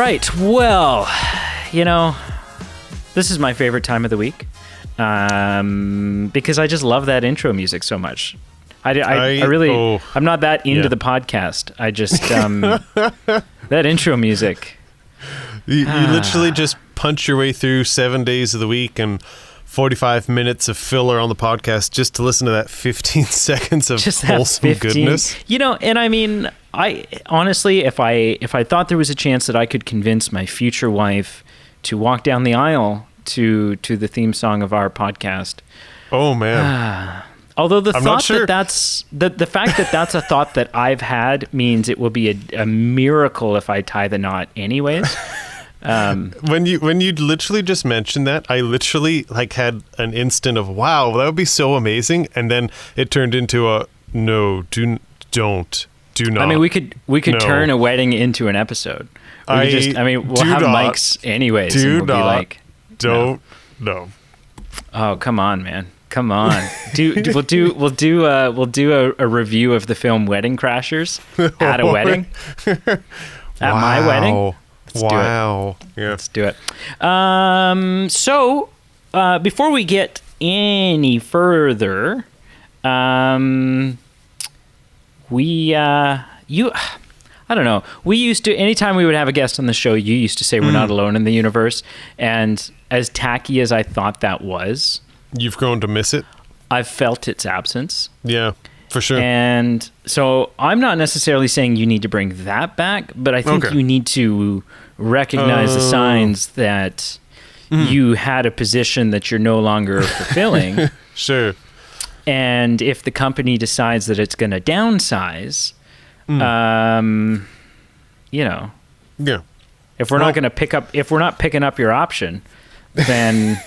right. Well, this is my favorite time of the week because I just love that intro music so much. I'm not that into the podcast. I just, that intro music. You literally just punch your way through 7 days of the week and 45 minutes of filler on the podcast just to listen to that 15 seconds of just wholesome goodness. And I mean, I honestly, if I thought there was a chance that I could convince my future wife to walk down the aisle to the theme song of our podcast. Oh man. Although the fact that that's a thought that I've had means it will be a miracle if I tie the knot anyways. When you literally just mentioned that, I literally had an instant of wow, that would be so amazing, and then it turned into a no, do not. I mean, we could turn a wedding into an episode. We'll have mics anyways. No. Oh, come on, man. Come on. We'll do a review of the film Wedding Crashers at a wedding. At my wedding. Yeah. Let's do it. So, before we get any further, I don't know. We used to, anytime we would have a guest on the show, you used to say we're not alone in the universe. And as tacky as I thought that was, you've grown to miss it. I've felt its absence. Yeah, for sure. And so I'm not necessarily saying you need to bring that back, but I think you need to recognize the signs that you had a position that you're no longer fulfilling. Sure. And if the company decides that it's going to downsize, Yeah. If we're not going to if we're not picking up your option, then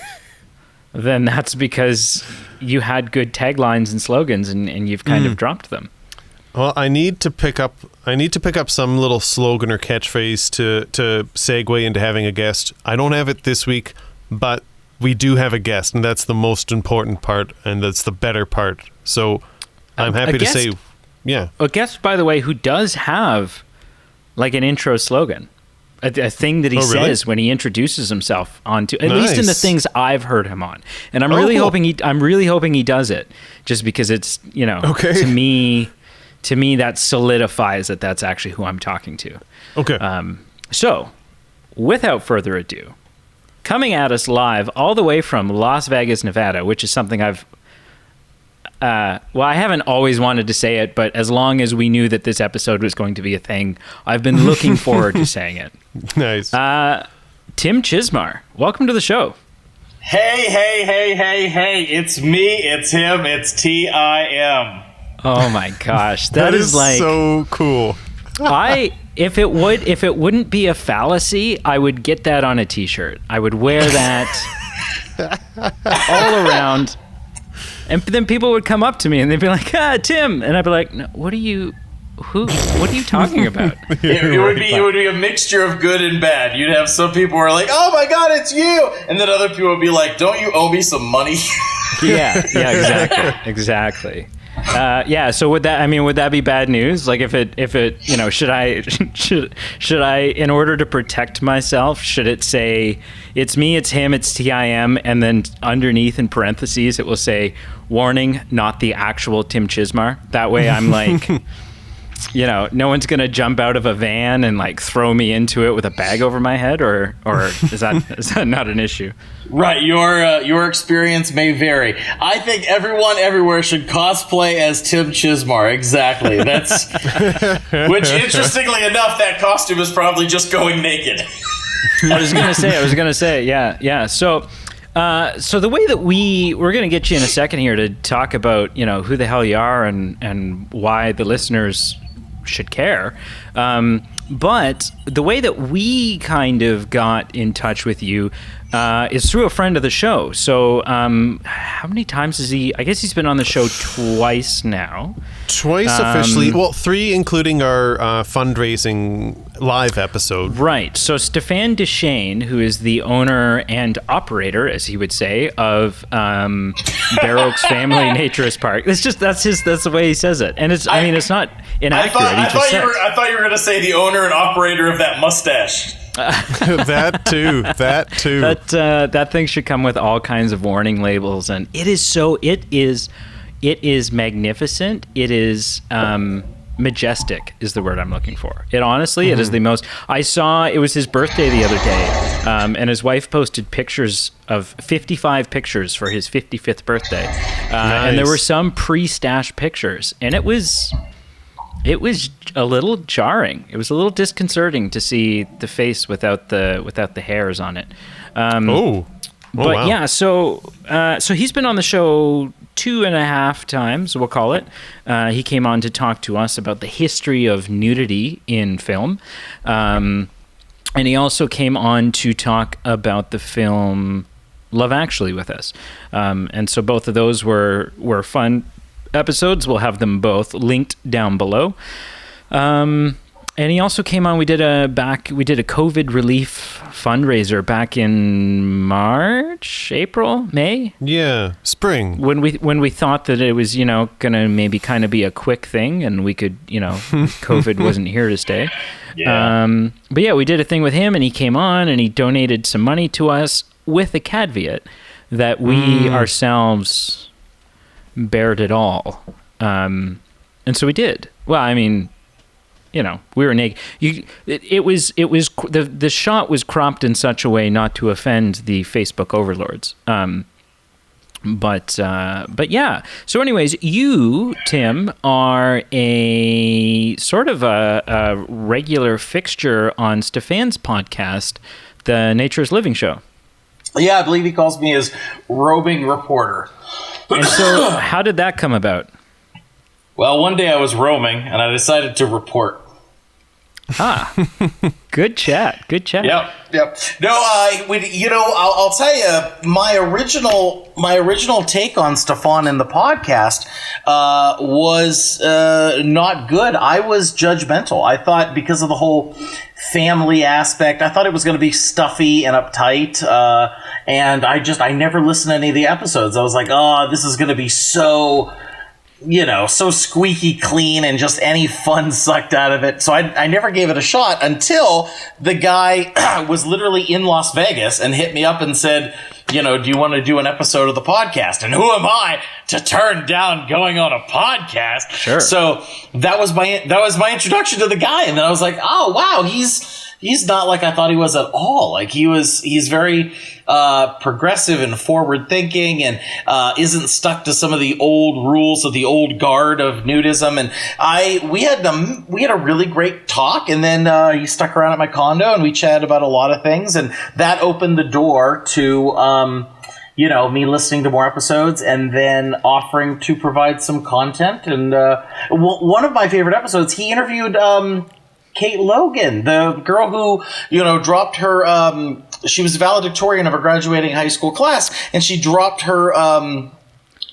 that's because you had good taglines and slogans and you've kind of dropped them. Well, I need to pick up some little slogan or catchphrase to segue into having a guest. I don't have it this week, but we do have a guest, and that's the most important part, and that's the better part. So I'm happy to say, yeah. A guest, by the way, who does have like an intro slogan, a thing that he says when he introduces himself onto, at least in the things I've heard him on. And I'm really hoping he does it, just because it's, to me that solidifies that that's actually who I'm talking to. Okay. So, without further ado, coming at us live all the way from Las Vegas, Nevada, which is something I haven't always wanted to say it, but as long as we knew that this episode was going to be a thing, I've been looking forward to saying it. Nice. Tim Chizmar, welcome to the show. Hey, it's me, it's him, it's TIM. Oh my gosh, that is like so cool. If it wouldn't be a fallacy, I would get that on a t-shirt. I would wear that all around. And then people would come up to me and they'd be like, Tim. And I'd be like, no, what are you talking about? It would be a mixture of good and bad. You'd have some people who are like, oh my God, it's you. And then other people would be like, don't you owe me some money? Yeah, exactly. So would that be bad news? Like if it, should I, in order to protect myself, should it say it's me, it's him, it's TIM, and then underneath in parentheses, it will say warning, not the actual Tim Chizmar. That way I'm like, no one's going to jump out of a van and like throw me into it with a bag over my head, or is that not an issue? Right, your experience may vary. I think everyone everywhere should cosplay as Tim Chizmar. Exactly. That's which, interestingly enough, that costume is probably just going naked. I was gonna say, yeah. So the way that we're gonna get you in a second here to talk about who the hell you are and why the listeners should care. But the way that we kind of got in touch with you is through a friend of the show. So how many times has he... I guess he's been on the show twice now. Twice officially. Well, 3 including our fundraising live episode. Right. So Stefan Deschênes, who is the owner and operator, as he would say, of Bear Oaks Family Naturist Park. That's the way he says it. And it's not inaccurate. I thought you were going to say the owner and operator of that mustache. That too. That thing should come with all kinds of warning labels, and it is magnificent. It is majestic is the word I'm looking for. It honestly, it is the most. I saw it was his birthday the other day, and his wife posted pictures of 55 pictures for his 55th birthday, and there were some pre-stashed pictures, and it was a little jarring. It was a little disconcerting to see the face without the hairs on it. But wow. yeah, so he's been on the show 2.5 times, we'll call it. He came on to talk to us about the history of nudity in film. And he also came on to talk about the film Love Actually with us. And so both of those were fun episodes. We'll have them both linked down below. And he also came on. We did a COVID relief fundraiser back in March, April, May. Yeah, spring. When we thought that it was gonna maybe kind of be a quick thing, and we could COVID wasn't here to stay. Yeah. But yeah, we did a thing with him, and he came on and he donated some money to us with a caveat that we ourselves bared it all, and so we did. Well, I mean. We were naked. The shot was cropped in such a way not to offend the Facebook overlords. But yeah. So, anyways, you, Tim, are a sort of a regular fixture on Stefan's podcast, the Nature's Living Show. Yeah, I believe he calls me his roving reporter. And so, how did that come about? Well, one day I was roaming, and I decided to report. Good chat. Yep. No, I'll tell you, my original take on Stefan in the podcast was not good. I was judgmental. I thought because of the whole family aspect, I thought it was going to be stuffy and uptight. And I never listened to any of the episodes. I was like, oh, this is going to be so squeaky clean and just any fun sucked out of it. So I never gave it a shot until the guy was literally in Las Vegas and hit me up and said, do you want to do an episode of the podcast? And who am I to turn down going on a podcast? Sure. So that was my introduction to the guy. And then I was like, oh, wow, he's not like I thought he was at all. Like he's very progressive and forward thinking, and isn't stuck to some of the old rules of the old guard of nudism. And we had a really great talk, and then he stuck around at my condo and we chatted about a lot of things, and that opened the door to me listening to more episodes and then offering to provide some content. And one of my favorite episodes, he interviewed Kate Logan, the girl who, dropped her, she was valedictorian of her graduating high school class, and she dropped her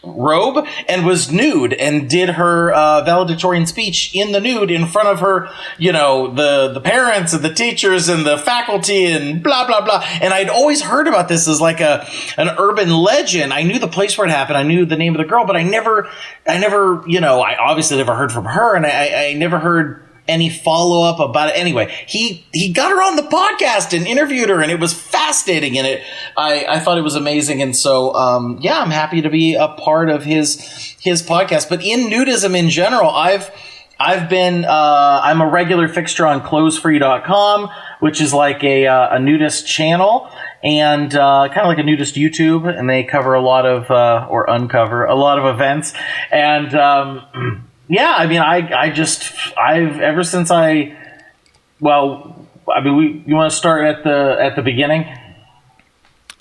robe and was nude and did her valedictorian speech in the nude in front of her, the parents and the teachers and the faculty and blah, blah, blah. And I'd always heard about this as like an urban legend. I knew the place where it happened. I knew the name of the girl, but I never, I obviously never heard from her, and I never heard any follow-up about it. Anyway, he got her on the podcast and interviewed her, and it was fascinating, and I thought it was amazing. And so I'm happy to be a part of his podcast. But in nudism in general, I'm a regular fixture on clothesfree.com, which is like a nudist channel, and kind of like a nudist YouTube, and they cover a lot of or uncover a lot of events. And yeah, I mean, I've ever since you want to start at the beginning?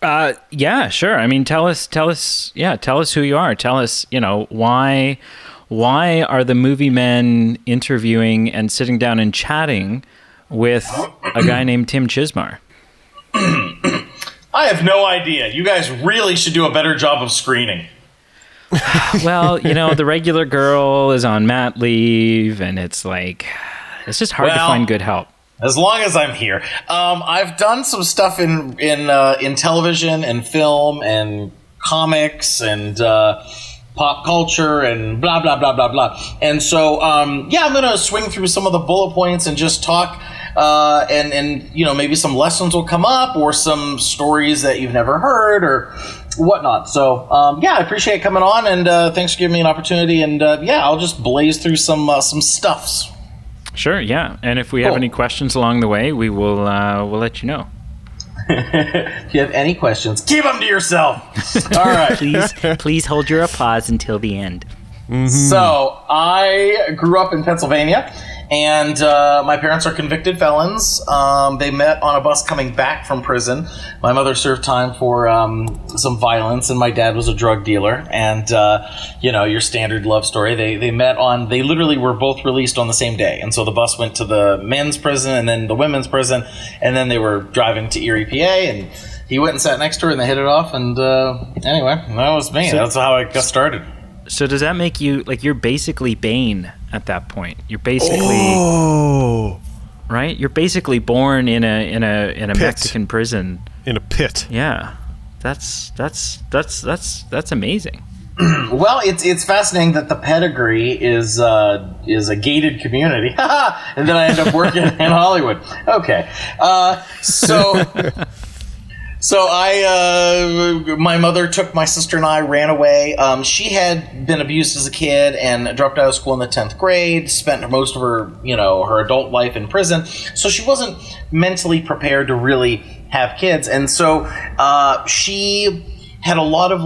Yeah, sure. I mean, tell us who you are. Tell us, why are the movie men interviewing and sitting down and chatting with a guy named Tim Chizmar? I have no idea. You guys really should do a better job of screening. Well, the regular girl is on mat leave, and it's just hard to find good help. As long as I'm here. I've done some stuff in television and film and comics and pop culture and blah, blah, blah, blah, blah. And so, I'm going to swing through some of the bullet points and just talk and maybe some lessons will come up or some stories that you've never heard or whatnot. So I appreciate coming on, and thanks for giving me an opportunity. And I'll just blaze through some stuffs. Sure, yeah. And if we have any questions along the way, we'll let you know. If you have any questions, keep them to yourself. All right. Please hold your applause until the end. Mm-hmm. So I grew up in Pennsylvania, and my parents are convicted felons. They met on a bus coming back from prison. My mother served time for some violence, and my dad was a drug dealer. And your standard love story. They met on. They literally were both released on the same day, and so the bus went to the men's prison and then the women's prison, and then they were driving to Erie, PA, and he went and sat next to her, and they hit it off. And anyway, that was me. That's how I got started. So does that make you you're basically Bane at that point? You're basically right. You're basically born in a Mexican prison. In a pit. Yeah, that's amazing. Well, it's fascinating that the pedigree is a gated community, and then I end up working in Hollywood. Okay, So my mother took my sister and I, ran away. She had been abused as a kid and dropped out of school in the 10th grade, spent most of her, her adult life in prison. So she wasn't mentally prepared to really have kids. And so she had a lot of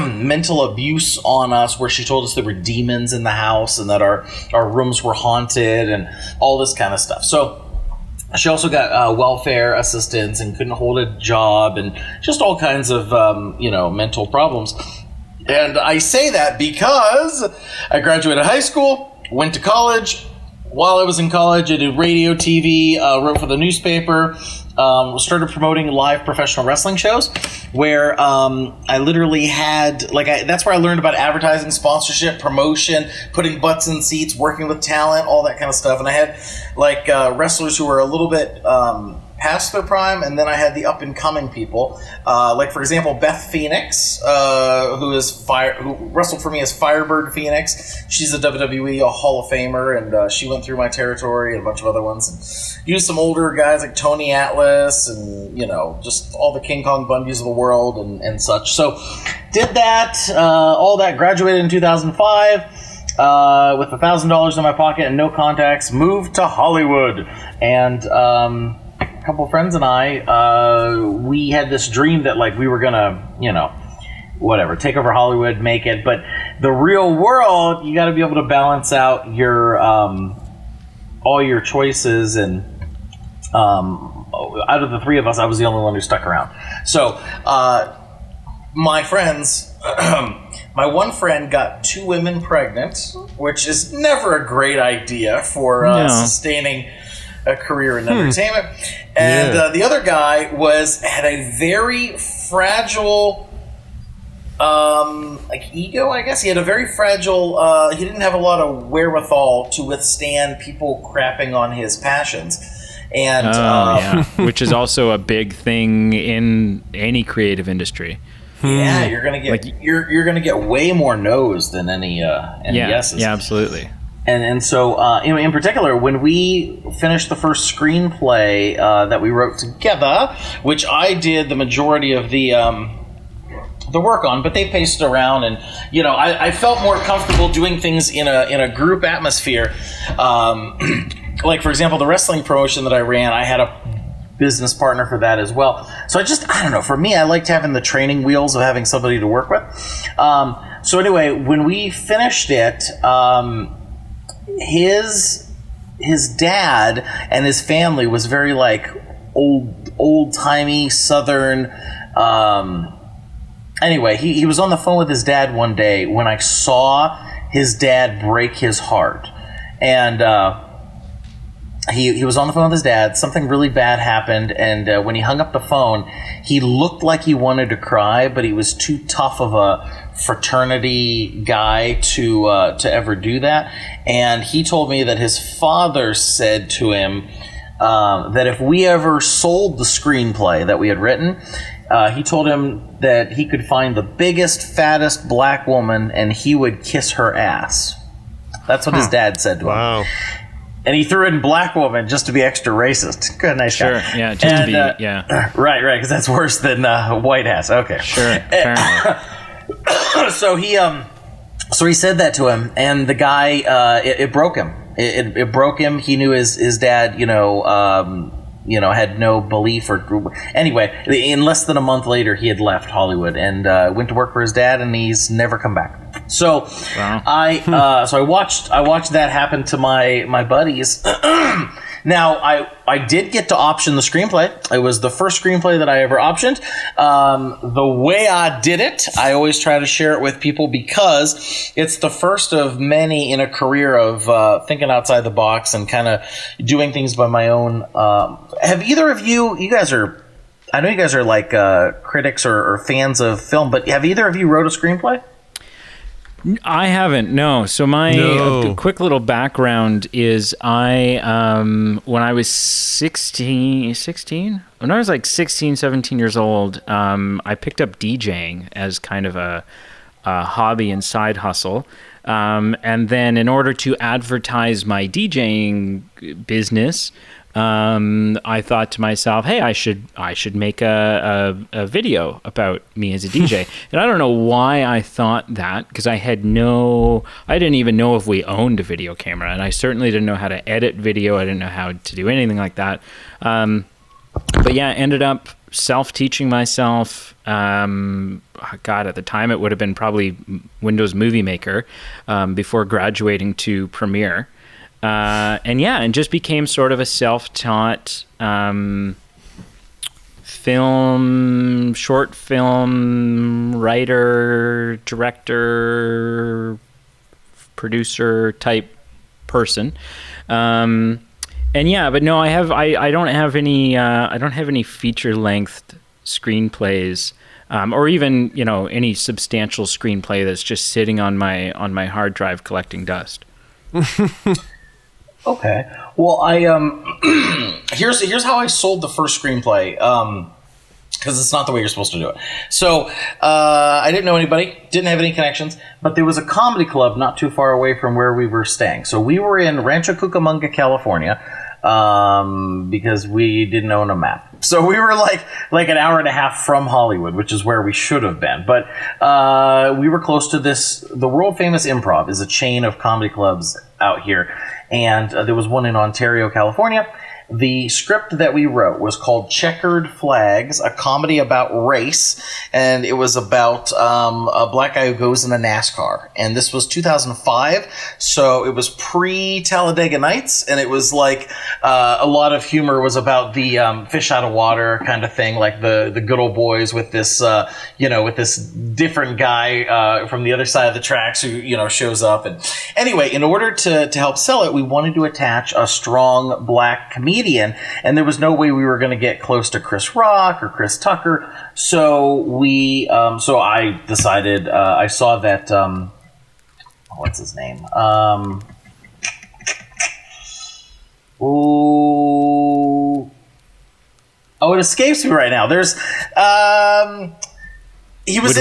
mental abuse on us, where she told us there were demons in the house and that our rooms were haunted and all this kind of stuff. So she also got welfare assistance and couldn't hold a job and just all kinds of, mental problems. And I say that because I graduated high school, went to college. While I was in college, I did radio, TV, wrote for the newspaper, started promoting live professional wrestling shows, where I literally had, that's where I learned about advertising, sponsorship, promotion, putting butts in seats, working with talent, all that kind of stuff. And I had wrestlers who were a little bit past their prime, and then I had the up-and-coming people, for example, Beth Phoenix, who wrestled for me as Firebird Phoenix. She's a WWE Hall of Famer, and she went through my territory and a bunch of other ones. And used some older guys like Tony Atlas and, just all the King Kong Bundys of the world and such. So did that, all that, graduated in 2005 with $1,000 in my pocket and no contacts, moved to Hollywood. And a couple of friends and I, we had this dream that we were gonna, take over Hollywood, make it. But the real world, you got to be able to balance out your all your choices. And out of the three of us, I was the only one who stuck around. So my friends. My one friend got 2 women pregnant, which is never a great idea for sustaining a career in entertainment. And the other guy had a very fragile ego, I guess. He had a very fragile, he didn't have a lot of wherewithal to withstand people crapping on his passions. And which is also a big thing in any creative industry. Yeah, you're gonna get you're gonna get way more no's than any yeses. Yeah, absolutely. And so in particular, when we finished the first screenplay that we wrote together, which I did the majority of the work on, but they paced around, and I felt more comfortable doing things in a group atmosphere. For example, the wrestling promotion that I ran, I had a business partner for that as well. So I don't know, for me, I liked having the training wheels of having somebody to work with. So anyway, when we finished it, his dad and his family was very old-timey Southern. Anyway, he was on the phone with his dad one day when I saw his dad break his heart. And he was on the phone with his dad. Something really bad happened, and when he hung up the phone, he looked like he wanted to cry, but he was too tough of a fraternity guy to ever do that. And he told me that his father said to him that if we ever sold the screenplay that we had written, he told him that he could find the biggest, fattest black woman and he would kiss her ass. That's what his dad said to him. Wow. And he threw in black woman just to be extra racist. Good, nice Sure, guy. yeah, just to be, yeah. Right, because that's worse than white ass. Okay. Sure, apparently. So he said that to him, and the guy, it broke him. It broke him. He knew his dad, had no belief or anyway. In less than a month later, he had left Hollywood and went to work for his dad, and he's never come back. So wow. I watched that happen to my buddies. Now, I did get to option the screenplay. It was the first screenplay that I ever optioned. The way I did it, I always try to share it with people because it's the first of many in a career of thinking outside the box and kind of doing things by my own. Have either of you guys are, I know you guys are like critics or fans of film, but have either of you wrote a screenplay? I haven't, no. So my quick little background is when I was 16, when I was like 16, 17 years old, I picked up DJing as kind of a hobby and side hustle. And then in order to advertise my DJing business, I thought to myself, hey, I should make a video about me as a DJ. And I don't know why I thought that, because I didn't even know if we owned a video camera, and I certainly didn't know how to edit video. I didn't know how to do anything like that. But yeah, I ended up self-teaching myself. God, at the time it would have been probably Windows Movie Maker before graduating to Premiere. And just became sort of a self-taught short film writer, director, producer type person. But no, I don't have any feature length screenplays. Or even, any substantial screenplay that's just sitting on my hard drive collecting dust. Okay. Well, here's how I sold the first screenplay, because it's not the way you're supposed to do it. So I didn't know anybody, didn't have any connections, but there was a comedy club not too far away from where we were staying. So we were in Rancho Cucamonga, California, because we didn't own a map. So we were like an hour and a half from Hollywood, which is where we should have been. But we were close to the world famous Improv is a chain of comedy clubs out here. And there was one in Ontario, California. The script that we wrote was called Checkered Flags, a comedy about race. And it was about a black guy who goes in a NASCAR. And this was 2005. So it was pre-Talladega Nights. And it was like a lot of humor was about the fish out of water kind of thing. Like the good old boys with this, with this different guy from the other side of the tracks who, shows up. And anyway, in order to help sell it, we wanted to attach a strong black comedian, and there was no way we were going to get close to Chris Rock or Chris Tucker. So I decided, I saw that, what's his name? It escapes me right now. There's, he was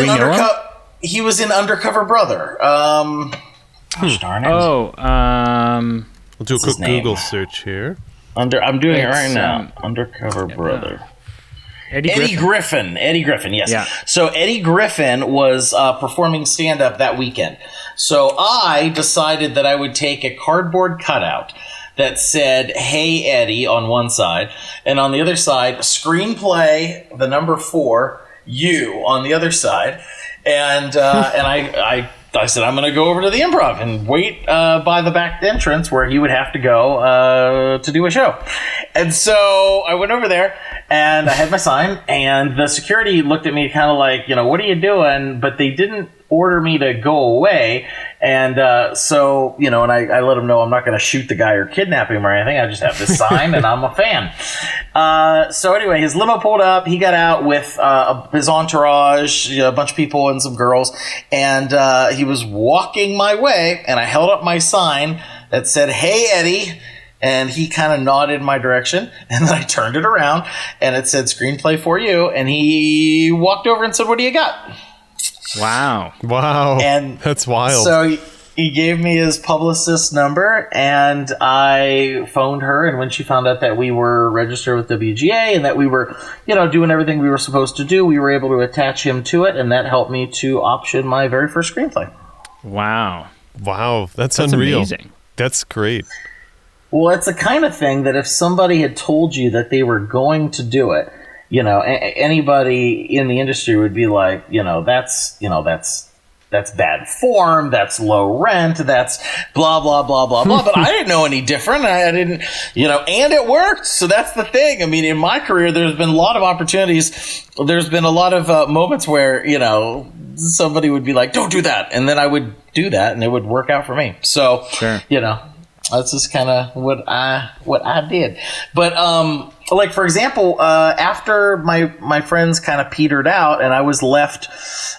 in Undercover Brother. Gosh darn it. We'll do a quick Google search here. I'm doing it right now. Undercover Brother. Eddie Griffin. Eddie Griffin, yes. Yeah. So Eddie Griffin was performing stand-up that weekend. So I decided that I would take a cardboard cutout that said, "Hey Eddie," on one side, and on the other side, screenplay, the number 4, you, on the other side. And I said, I'm going to go over to the Improv and wait by the back entrance where he would have to go to do a show. And so I went over there and I had my sign, and the security looked at me kind of like, what are you doing? But they didn't order me to go away. And so, and I let him know I'm not going to shoot the guy or kidnap him or anything. I just have this sign and I'm a fan. So anyway, his limo pulled up. He got out with his entourage, a bunch of people and some girls. And he was walking my way, and I held up my sign that said, "Hey, Eddie." And he kind of nodded in my direction, and then I turned it around, and it said, "Screenplay for you." And he walked over and said, "What do you got?" Wow. And that's wild. So He gave me his publicist's number, and I phoned her. And when she found out that we were registered with WGA and that we were, doing everything we were supposed to do, we were able to attach him to it, and that helped me to option my very first screenplay. Wow. Wow, that's unreal. Amazing. That's great. Well, it's the kind of thing that if somebody had told you that they were going to do it, anybody in the industry would be like, that's bad form, that's low rent, that's blah, blah, blah, blah, blah. But I didn't know any different. I didn't, and it worked. So that's the thing. I mean, in my career, there's been a lot of opportunities. There's been a lot of moments where, somebody would be like, don't do that. And then I would do that and it would work out for me. So, sure. That's just kind of what I did. But like, for example, after my friends kind of petered out and I was left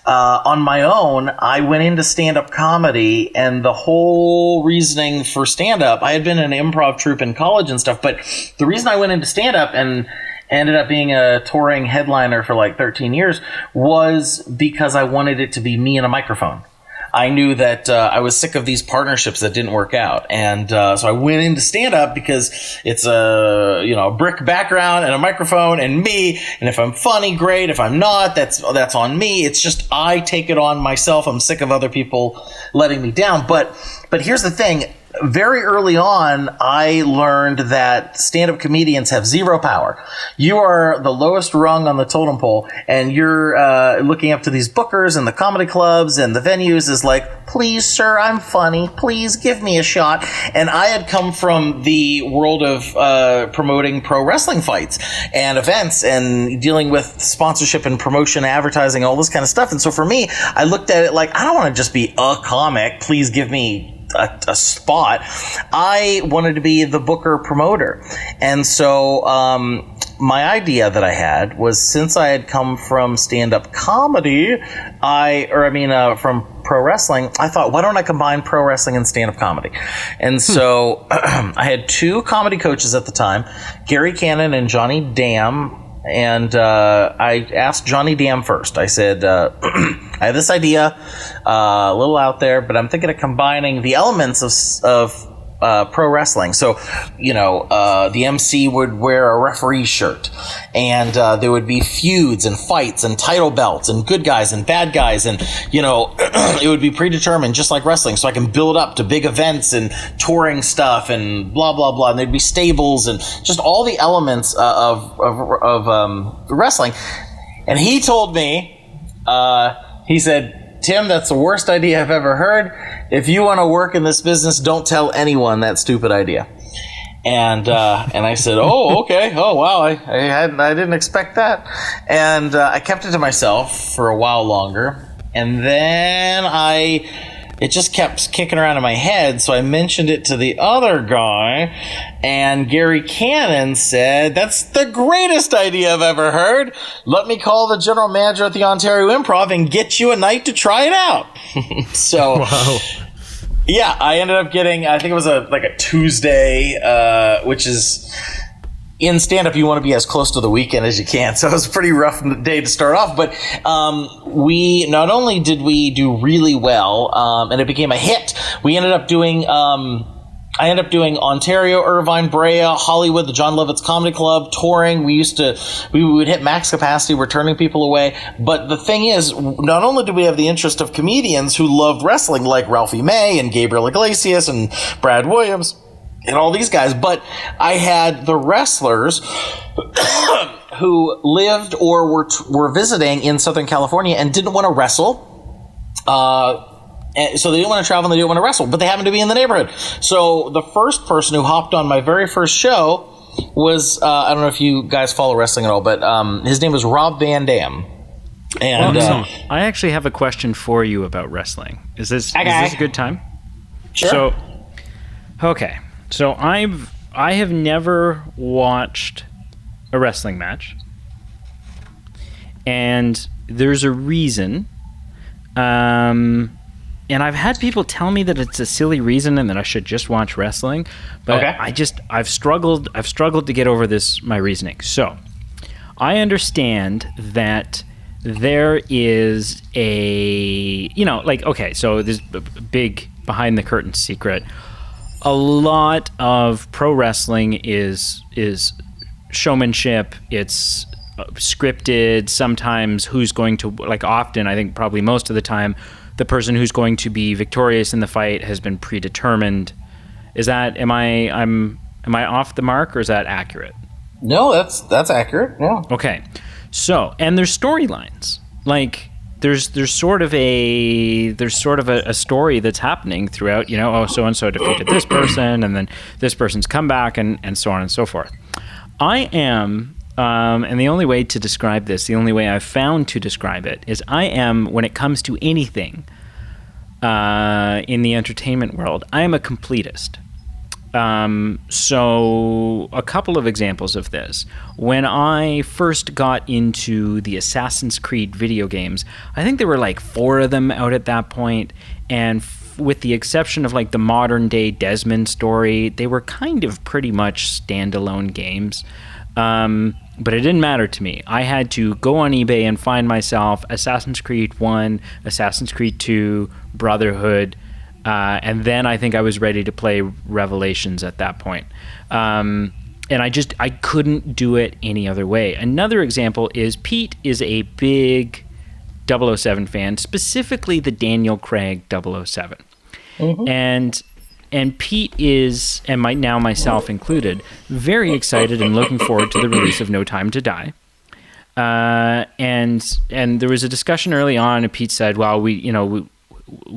on my own, I went into stand-up comedy, and the whole reasoning for stand-up, I had been in an improv troupe in college and stuff, but the reason I went into stand-up and ended up being a touring headliner for like 13 years was because I wanted it to be me and a microphone. I knew that I was sick of these partnerships that didn't work out. And so I went into stand-up because it's a brick background and a microphone and me. And if I'm funny, great. If I'm not, that's on me. It's just I take it on myself. I'm sick of other people letting me down. But here's the thing. Very early on, I learned that stand-up comedians have zero power. You are the lowest rung on the totem pole, and you're looking up to these bookers and the comedy clubs and the venues is like, please, sir, I'm funny. Please give me a shot. And I had come from the world of promoting pro wrestling fights and events and dealing with sponsorship and promotion, advertising, all this kind of stuff. And so for me, I looked at it like, I don't want to just be a comic. Please give me a spot. I wanted to be the booker promoter. And so my idea that I had was, since I had come from stand-up comedy, from pro wrestling, I thought, why don't I combine pro wrestling and stand-up comedy? And so I had two comedy coaches at the time, Gary Cannon and Johnny Dam. And I asked Johnny Dam first. I said, I have this idea, a little out there, but I'm thinking of combining the elements of pro wrestling. So, the MC would wear a referee shirt, and there would be feuds and fights and title belts and good guys and bad guys, and it would be predetermined, just like wrestling. So I can build up to big events and touring stuff and blah blah blah. And there'd be stables and just all the elements of wrestling. And he told me, he said, Tim, that's the worst idea I've ever heard. If you want to work in this business, don't tell anyone that stupid idea. And I said, oh, okay. Oh, wow. I didn't expect that. And I kept it to myself for a while longer. And then it just kept kicking around in my head. So I mentioned it to the other guy, and Gary Cannon said, that's the greatest idea I've ever heard. Let me call the general manager at the Ontario Improv and get you a night to try it out. So, wow. Yeah, I ended up getting, I think it was a Tuesday, which is, in stand-up, you want to be as close to the weekend as you can. So it was a pretty rough day to start off. But we not only did we do really well, and it became a hit, we ended up doing, I ended up doing Ontario, Irvine, Brea, Hollywood, the John Lovitz Comedy Club, touring. We would hit max capacity. We're turning people away. But the thing is, not only do we have the interest of comedians who loved wrestling, like Ralphie May and Gabriel Iglesias and Brad Williams, and all these guys, but I had the wrestlers who lived or were visiting in Southern California and didn't want to wrestle. So they didn't want to travel and they didn't want to wrestle, but they happened to be in the neighborhood. So the first person who hopped on my very first show was, I don't know if you guys follow wrestling at all, but his name was Rob Van Dam. And I actually have a question for you about wrestling. Is this a good time? Sure. So, okay. So I have never watched a wrestling match, and there's a reason. And I've had people tell me that it's a silly reason and that I should just watch wrestling, but okay. I've struggled to get over my reasoning. So I understand that there is so there's big behind the curtain secret. A lot of pro wrestling is showmanship. It's scripted. Sometimes who's going to, like, often, I think probably most of the time, the person who's going to be victorious in the fight has been predetermined. Is that, am I off the mark, or is that accurate? No, that's accurate. Yeah. Okay. So, and there's storylines. Like, there's sort of a story that's happening throughout, so and so defeated this person, and then this person's come back, and so on and so forth. I am, and the only way to describe this, the only way I've found to describe it, is I am, when it comes to anything in the entertainment world, I am a completist. So a couple of examples of this. When I first got into the Assassin's Creed video games, I think there were like 4 of them out at that point, and with the exception of like the modern day Desmond story, they were kind of pretty much standalone games. But it didn't matter to me. I had to go on eBay and find myself Assassin's Creed 1, Assassin's Creed 2, Brotherhood, and then I think I was ready to play Revelations at that point. And I couldn't do it any other way. Another example is Pete is a big 007 fan, specifically the Daniel Craig 007. Mm-hmm. And Pete is, and myself included, very excited and looking forward to the release of No Time to Die. And there was a discussion early on, and Pete said, "Well, we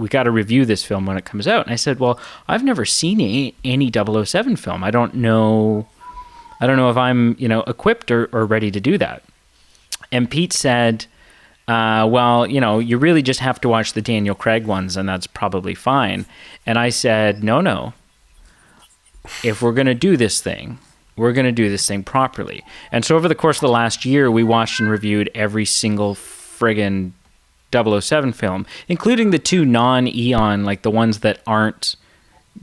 got to review this film when it comes out." And I said, "Well, I've never seen any 007 film. I don't know if I'm equipped or ready to do that." And Pete said, "Well, you really just have to watch the Daniel Craig ones, and that's probably fine." And I said, no. If we're going to do this thing, we're going to do this thing properly. And so over the course of the last year, we watched and reviewed every single friggin' 007 film, including the 2 non-Eon, like the ones that aren't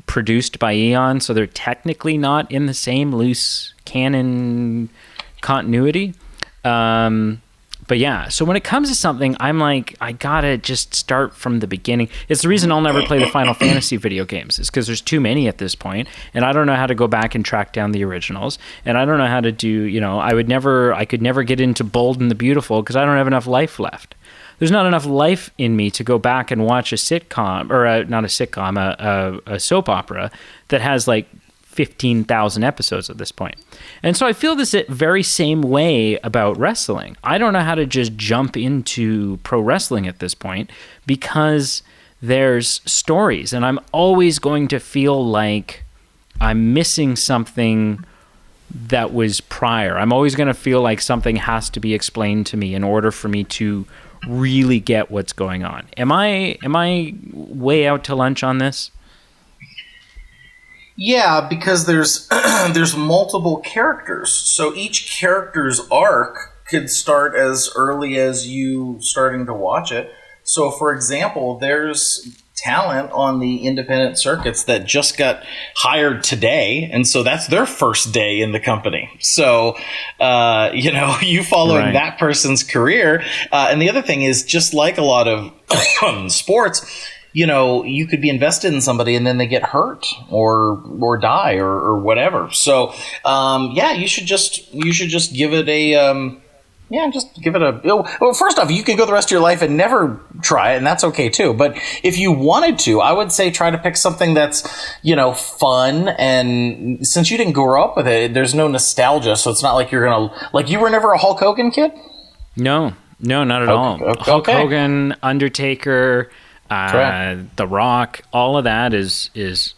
produced by Eon, so they're technically not in the same loose canon continuity. But yeah, so when it comes to something, I'm like, I gotta just start from the beginning. It's the reason I'll never play the Final Fantasy video games, is because there's too many at this point, and I don't know how to go back and track down the originals, and I don't know how to do, I could never get into Bold and the Beautiful because I don't have enough life left. There's not enough life in me to go back and watch a sitcom, or not a sitcom, a soap opera that has like 15,000 episodes at this point. And so I feel this very same way about wrestling. I don't know how to just jump into pro wrestling at this point because there's stories, and I'm always going to feel like I'm missing something that was prior. I'm always going to feel like something has to be explained to me in order for me to really get what's going on. Am I way out to lunch on this? Yeah, because there's there's multiple characters. So each character's arc could start as early as you starting to watch it. So for example, there's talent on the independent circuits that just got hired today, and so that's their first day in the company. So you following that person's career. And the other thing is, just like a lot of sports, you could be invested in somebody and then they get hurt or die or whatever. So, you should just give it a, well, first off, you could go the rest of your life and never try it, and that's okay too. But if you wanted to, I would say try to pick something that's, fun. And since you didn't grow up with it, there's no nostalgia. So it's not like you're going to, like, you were never a Hulk Hogan kid? No, not at all. Hulk Hogan, Undertaker, The Rock, all of that is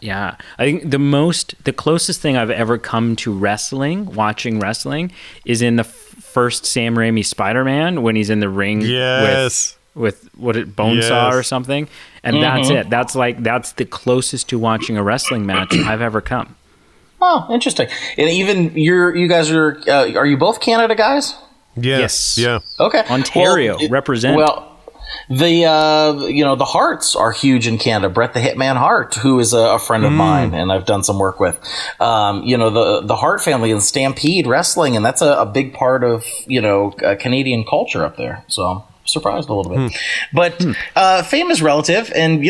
I think the closest thing I've ever come to watching wrestling is in the first Sam Raimi Spider-Man, when he's in the ring with Bonesaw or something, and that's it. That's the closest to watching a wrestling match I've ever come. Oh, interesting. And even you guys are you both Canada guys? Yes. Yeah. Okay. Ontario, represent. Well, the Harts are huge in Canada. Bret the Hitman Hart, who is a friend of mine, and I've done some work with. The Hart family and Stampede Wrestling, and that's a big part of Canadian culture up there. So I'm surprised a little bit, but fame is relative, and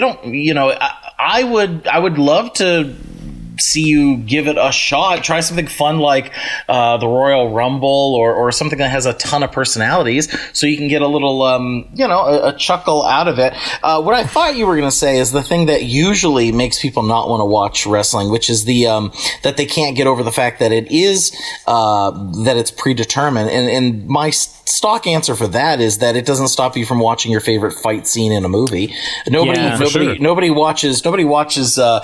I would love to see you give it a shot. Try something fun like the Royal Rumble or something that has a ton of personalities, so you can get a little a chuckle out of it. What I thought you were going to say is the thing that usually makes people not want to watch wrestling, which is the that they can't get over the fact that it is that it's predetermined. And my stock answer for that is that it doesn't stop you from watching your favorite fight scene in a movie. Nobody watches a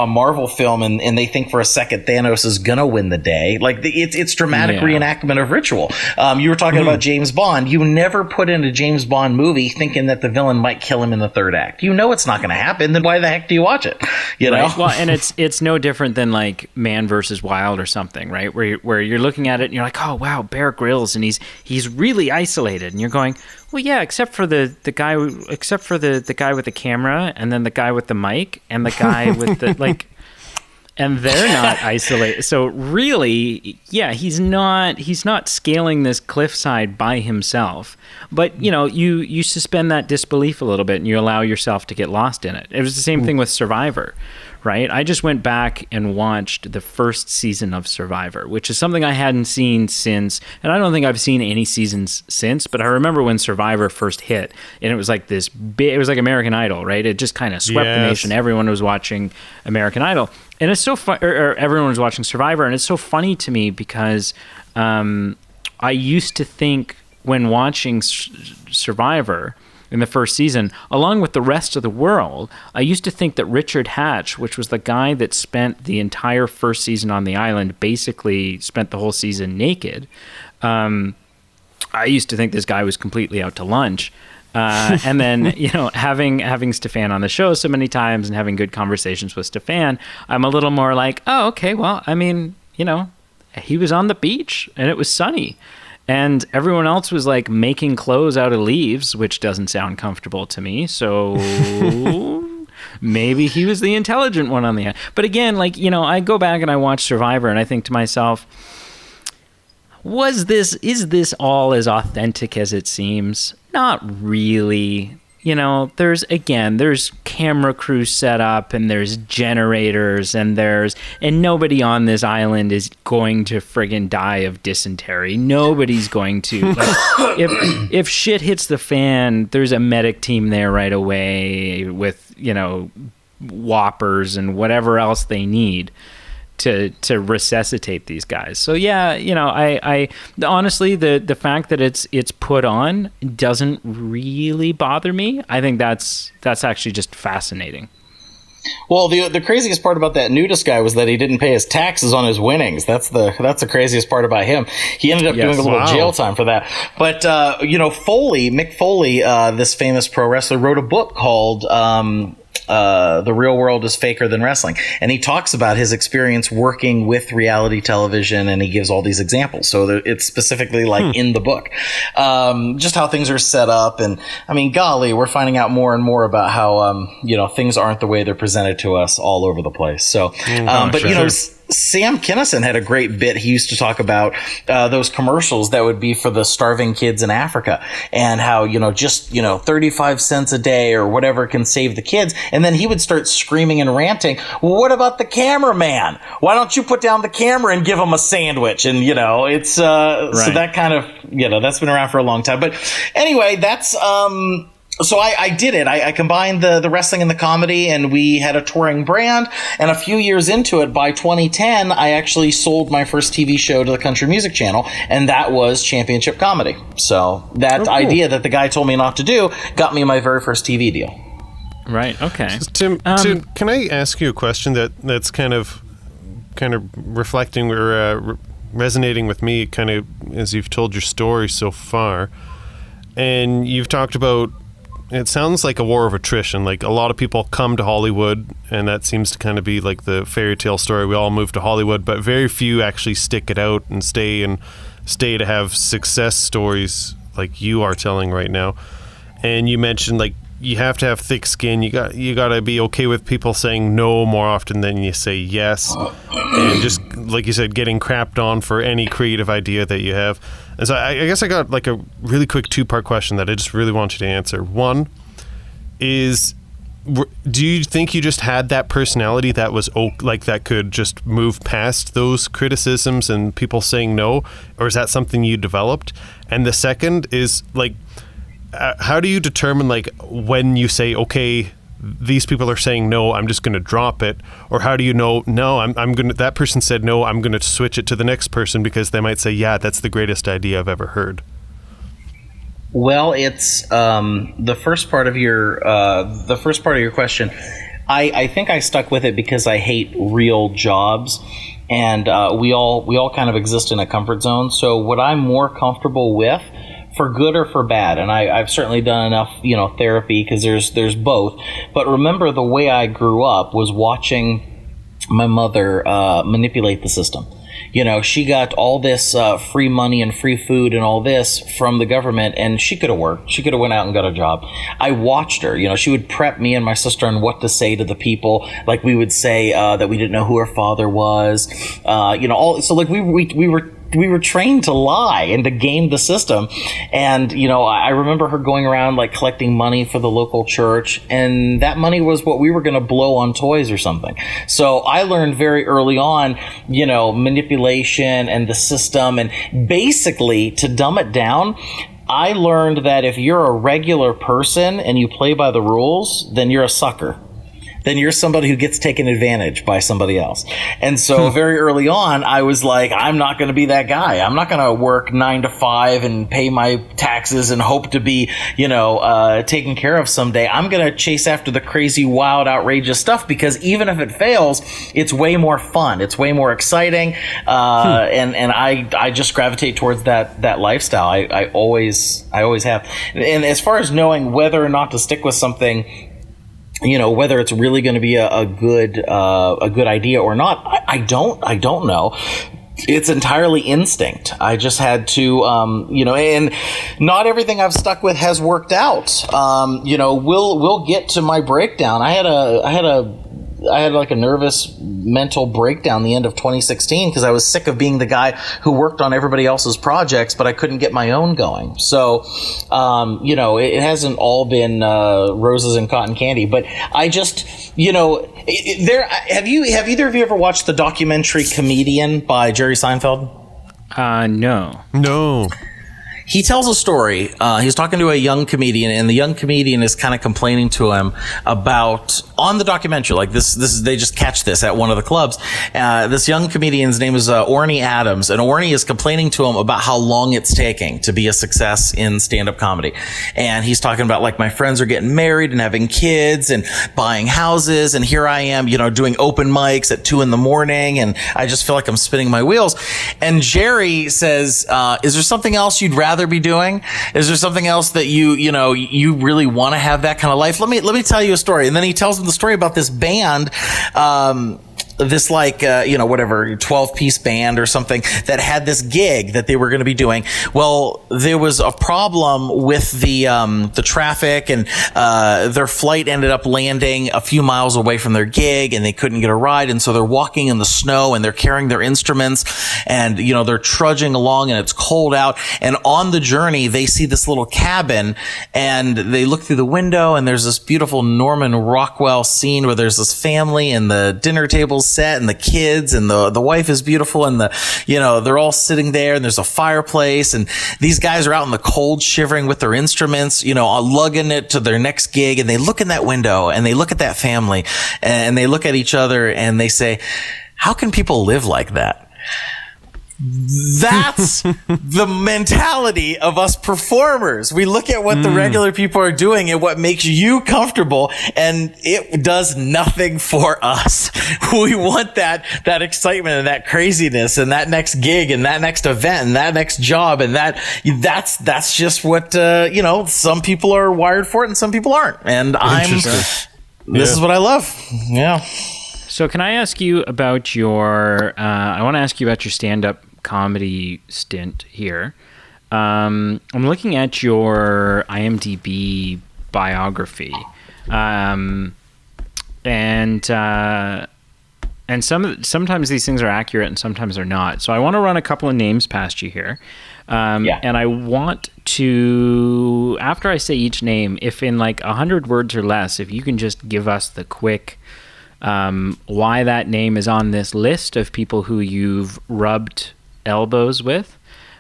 Marvel film and they think for a second Thanos is gonna win the day. Like it's dramatic reenactment of ritual. You were talking about James Bond. You never put in a James Bond movie thinking that the villain might kill him in the third act. You know it's not going to happen. Then why the heck do you watch it? You know? Well, and it's no different than like Man versus Wild or something, right? Where you're looking at it and you're like, oh wow, Bear Grylls, and he's really isolated, and you're going, well, yeah, except for the guy with the camera, and then the guy with the mic, and the guy with the like. And they're not isolated. So really, yeah, he's not scaling this cliffside by himself. But, you suspend that disbelief a little bit and you allow yourself to get lost in it. It was the same thing with Survivor, right? I just went back and watched the first season of Survivor, which is something I hadn't seen since, and I don't think I've seen any seasons since, but I remember when Survivor first hit, and it was like this big, it was like American Idol, right? It just kind of swept the nation. Everyone was watching American Idol. And it's so fun, or everyone was watching Survivor, and it's so funny to me because I used to think when watching Survivor in the first season, along with the rest of the world, I used to think that Richard Hatch, which was the guy that spent the entire first season on the island, basically spent the whole season naked. I used to think this guy was completely out to lunch. And then, having Stefan on the show so many times and having good conversations with Stefan, I'm a little more like, oh, okay, well, I mean, he was on the beach and it was sunny. And everyone else was like making clothes out of leaves, which doesn't sound comfortable to me. So maybe he was the intelligent one on the end. But again, I go back and I watch Survivor and I think to myself, is this all as authentic as it seems? Not really. There's camera crew set up and there's generators and nobody on this island is going to friggin' die of dysentery. Nobody's going to. If shit hits the fan, there's a medic team there right away with, whoppers and whatever else they need to resuscitate these guys. So yeah, I honestly, the fact that it's put on doesn't really bother me. I think that's actually just fascinating. Well, the craziest part about that Nudist guy was that he didn't pay his taxes on his winnings. That's the craziest part about him. He ended up doing a little jail time for that. But Mick Foley, this famous pro wrestler, wrote a book called The Real World is Faker Than Wrestling. And he talks about his experience working with reality television, and he gives all these examples. So it's specifically in the book. Just how things are set up. And I mean, golly, we're finding out more and more about how, things aren't the way they're presented to us all over the place. So, Sam Kinison had a great bit. He used to talk about those commercials that would be for the starving kids in Africa, and how, just 35 cents a day or whatever can save the kids. And then he would start screaming and ranting, well, what about the cameraman? Why don't you put down the camera and give him a sandwich? And, it's right. So that kind of, that's been around for a long time. But anyway, that's so I did it. I combined the wrestling and the comedy, and we had a touring brand. And a few years into it, by 2010, I actually sold my first TV show to the Country Music Channel, and that was Championship Comedy. So that idea that the guy told me not to do got me my very first TV deal. Right. Okay. Tim, can I ask you a question that's kind of reflecting or resonating with me, kind of as you've told your story so far, and you've talked about. It sounds like a war of attrition. Like, a lot of people come to Hollywood, and that seems to kind of be like the fairy tale story. We all move to Hollywood, but very few actually stick it out and stay to have success stories like you are telling right now. And you mentioned, like, you have to have thick skin. You got to be okay with people saying no more often than you say yes. And just, like you said, getting crapped on for any creative idea that you have. And so I guess I got like a really quick two-part question that I just really want you to answer. One is do you think you just had that personality that was like that could just move past those criticisms and people saying no, or is that something you developed? And the second is like, how do you determine like when you say, okay, these people are saying no, I'm just going to drop it, or how do you know, no, I'm going to, that person said no, I'm going to switch it to the next person because they might say, yeah, that's the greatest idea I've ever heard? Well, it's the first part of your question. I think I stuck with it because I hate real jobs, and we all kind of exist in a comfort zone. So what I'm more comfortable with, for good or for bad, and I've certainly done enough, therapy, because there's both. But remember, the way I grew up was watching my mother manipulate the system. She got all this free money and free food and all this from the government, and she could have worked. She could have went out and got a job. I watched her. She would prep me and my sister on what to say to the people. Like, we would say that we didn't know who her father was. So like we were trained to lie and to game the system. And, I remember her going around like collecting money for the local church, and that money was what we were going to blow on toys or something. So I learned very early on, manipulation and the system. And basically, to dumb it down, I learned that if you're a regular person and you play by the rules, then you're a sucker. Then you're somebody who gets taken advantage by somebody else. And so very early on, I was like, I'm not going to be that guy. I'm not going to work 9 to 5 and pay my taxes and hope to be, taken care of someday. I'm going to chase after the crazy, wild, outrageous stuff, because even if it fails, it's way more fun. It's way more exciting. And I just gravitate towards that lifestyle. I always have. And as far as knowing whether or not to stick with something, whether it's really going to be a good idea or not, I don't know. It's entirely instinct. I just had to, and not everything I've stuck with has worked out. We'll get to my breakdown. I had like a nervous mental breakdown the end of 2016 because I was sick of being the guy who worked on everybody else's projects, but I couldn't get my own going. So, it hasn't all been roses and cotton candy, but I just, have either of you ever watched the documentary Comedian by Jerry Seinfeld? No. He tells a story. He's talking to a young comedian, and the young comedian is kind of complaining to him about, on the documentary, like this they just catch this at one of the clubs. This young comedian's name is Orny Adams, and Orny is complaining to him about how long it's taking to be a success in stand-up comedy. And he's talking about, like, my friends are getting married and having kids and buying houses, and here I am, doing open mics at 2 a.m, and I just feel like I'm spinning my wheels. And Jerry says, is there something else you'd rather be doing? Is there something else that you really want to have that kind of life? Let me tell you a story. And then he tells him the story about this band, this 12-piece band or something that had this gig that they were going to be doing. Well, there was a problem with the traffic, and their flight ended up landing a few miles away from their gig, and they couldn't get a ride. And so they're walking in the snow, and they're carrying their instruments, and they're trudging along, and it's cold out. And on the journey, they see this little cabin, and they look through the window, and there's this beautiful Norman Rockwell scene where there's this family, and the dinner table's set, and the kids, and the wife is beautiful, and they're all sitting there, and there's a fireplace, and these guys are out in the cold shivering with their instruments, lugging it to their next gig. And they look in that window, and they look at that family, and they look at each other, and they say, how can people live like that? That's the mentality of us performers. We look at what the regular people are doing and what makes you comfortable, and it does nothing for us. We want that excitement and that craziness and that next gig and that next event and that next job, and that's just what some people are wired for it and some people aren't. And this is what I love. Yeah. So can I ask you about your I want to ask you about your stand-up comedy stint here. I'm looking at your IMDb biography, and sometimes these things are accurate and sometimes they're not. So I want to run a couple of names past you here. And I want to, after I say each name, if in like 100 words or less, if you can just give us the quick why that name is on this list of people who you've rubbed elbows with.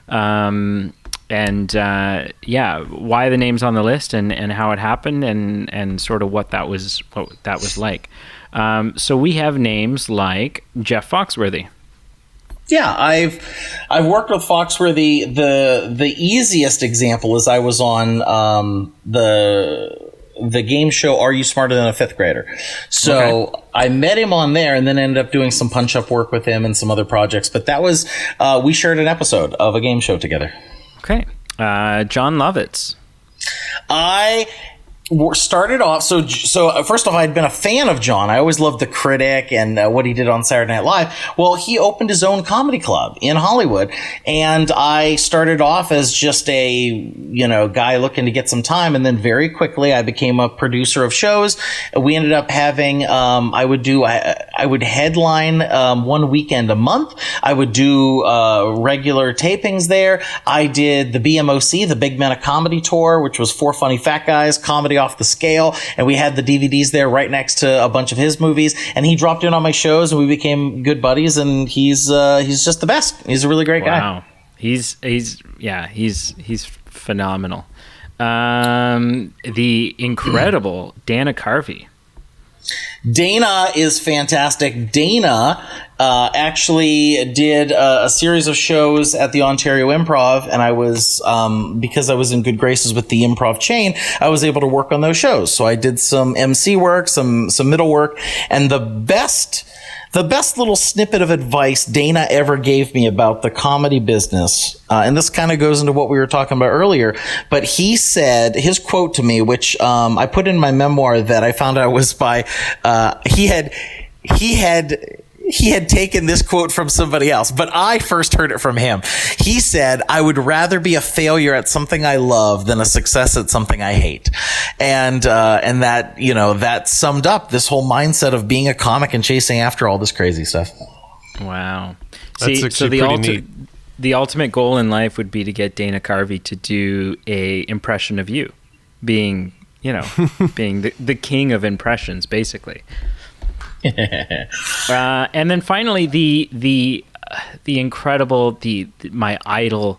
Why the name's on the list and how it happened and sort of what that was like. So we have names like Jeff Foxworthy. Yeah, I've worked with Foxworthy. The easiest example is I was on the game show Are You Smarter Than a Fifth Grader? So okay. I met him on there and then ended up doing some punch-up work with him and some other projects. But that was we shared an episode of a game show together. Okay. John Lovitz. I started off, so first off, I'd been a fan of John. I always loved The Critic and what he did on Saturday Night Live. Well, he opened his own comedy club in Hollywood, and I started off as just a guy looking to get some time, and then very quickly I became a producer of shows. We ended up having I would headline 1 weekend a month. I would do regular tapings there. I did the BMOC, the Big Men of Comedy Tour, which was 4 funny fat guys, comedy off the scale, and we had the DVDs there right next to a bunch of his movies, and he dropped in on my shows and we became good buddies, and he's just the best. He's a really great guy. Wow. He's phenomenal. The incredible Dana Carvey. Dana is fantastic. Dana actually did a series of shows at the Ontario Improv, and I was, because I was in good graces with the improv chain, I was able to work on those shows. So I did some MC work, some middle work, and the best little snippet of advice Dana ever gave me about the comedy business, and this kind of goes into what we were talking about earlier, but he said, his quote to me, which I put in my memoir that I found out was by, he had taken this quote from somebody else, but I first heard it from him. He said, "I would rather be a failure at something I love than a success at something I hate." And that, that summed up this whole mindset of being a comic and chasing after all this crazy stuff. Wow. That's actually pretty neat. The ultimate goal in life would be to get Dana Carvey to do a impression of you, being the king of impressions, basically. And then finally, the incredible, my idol,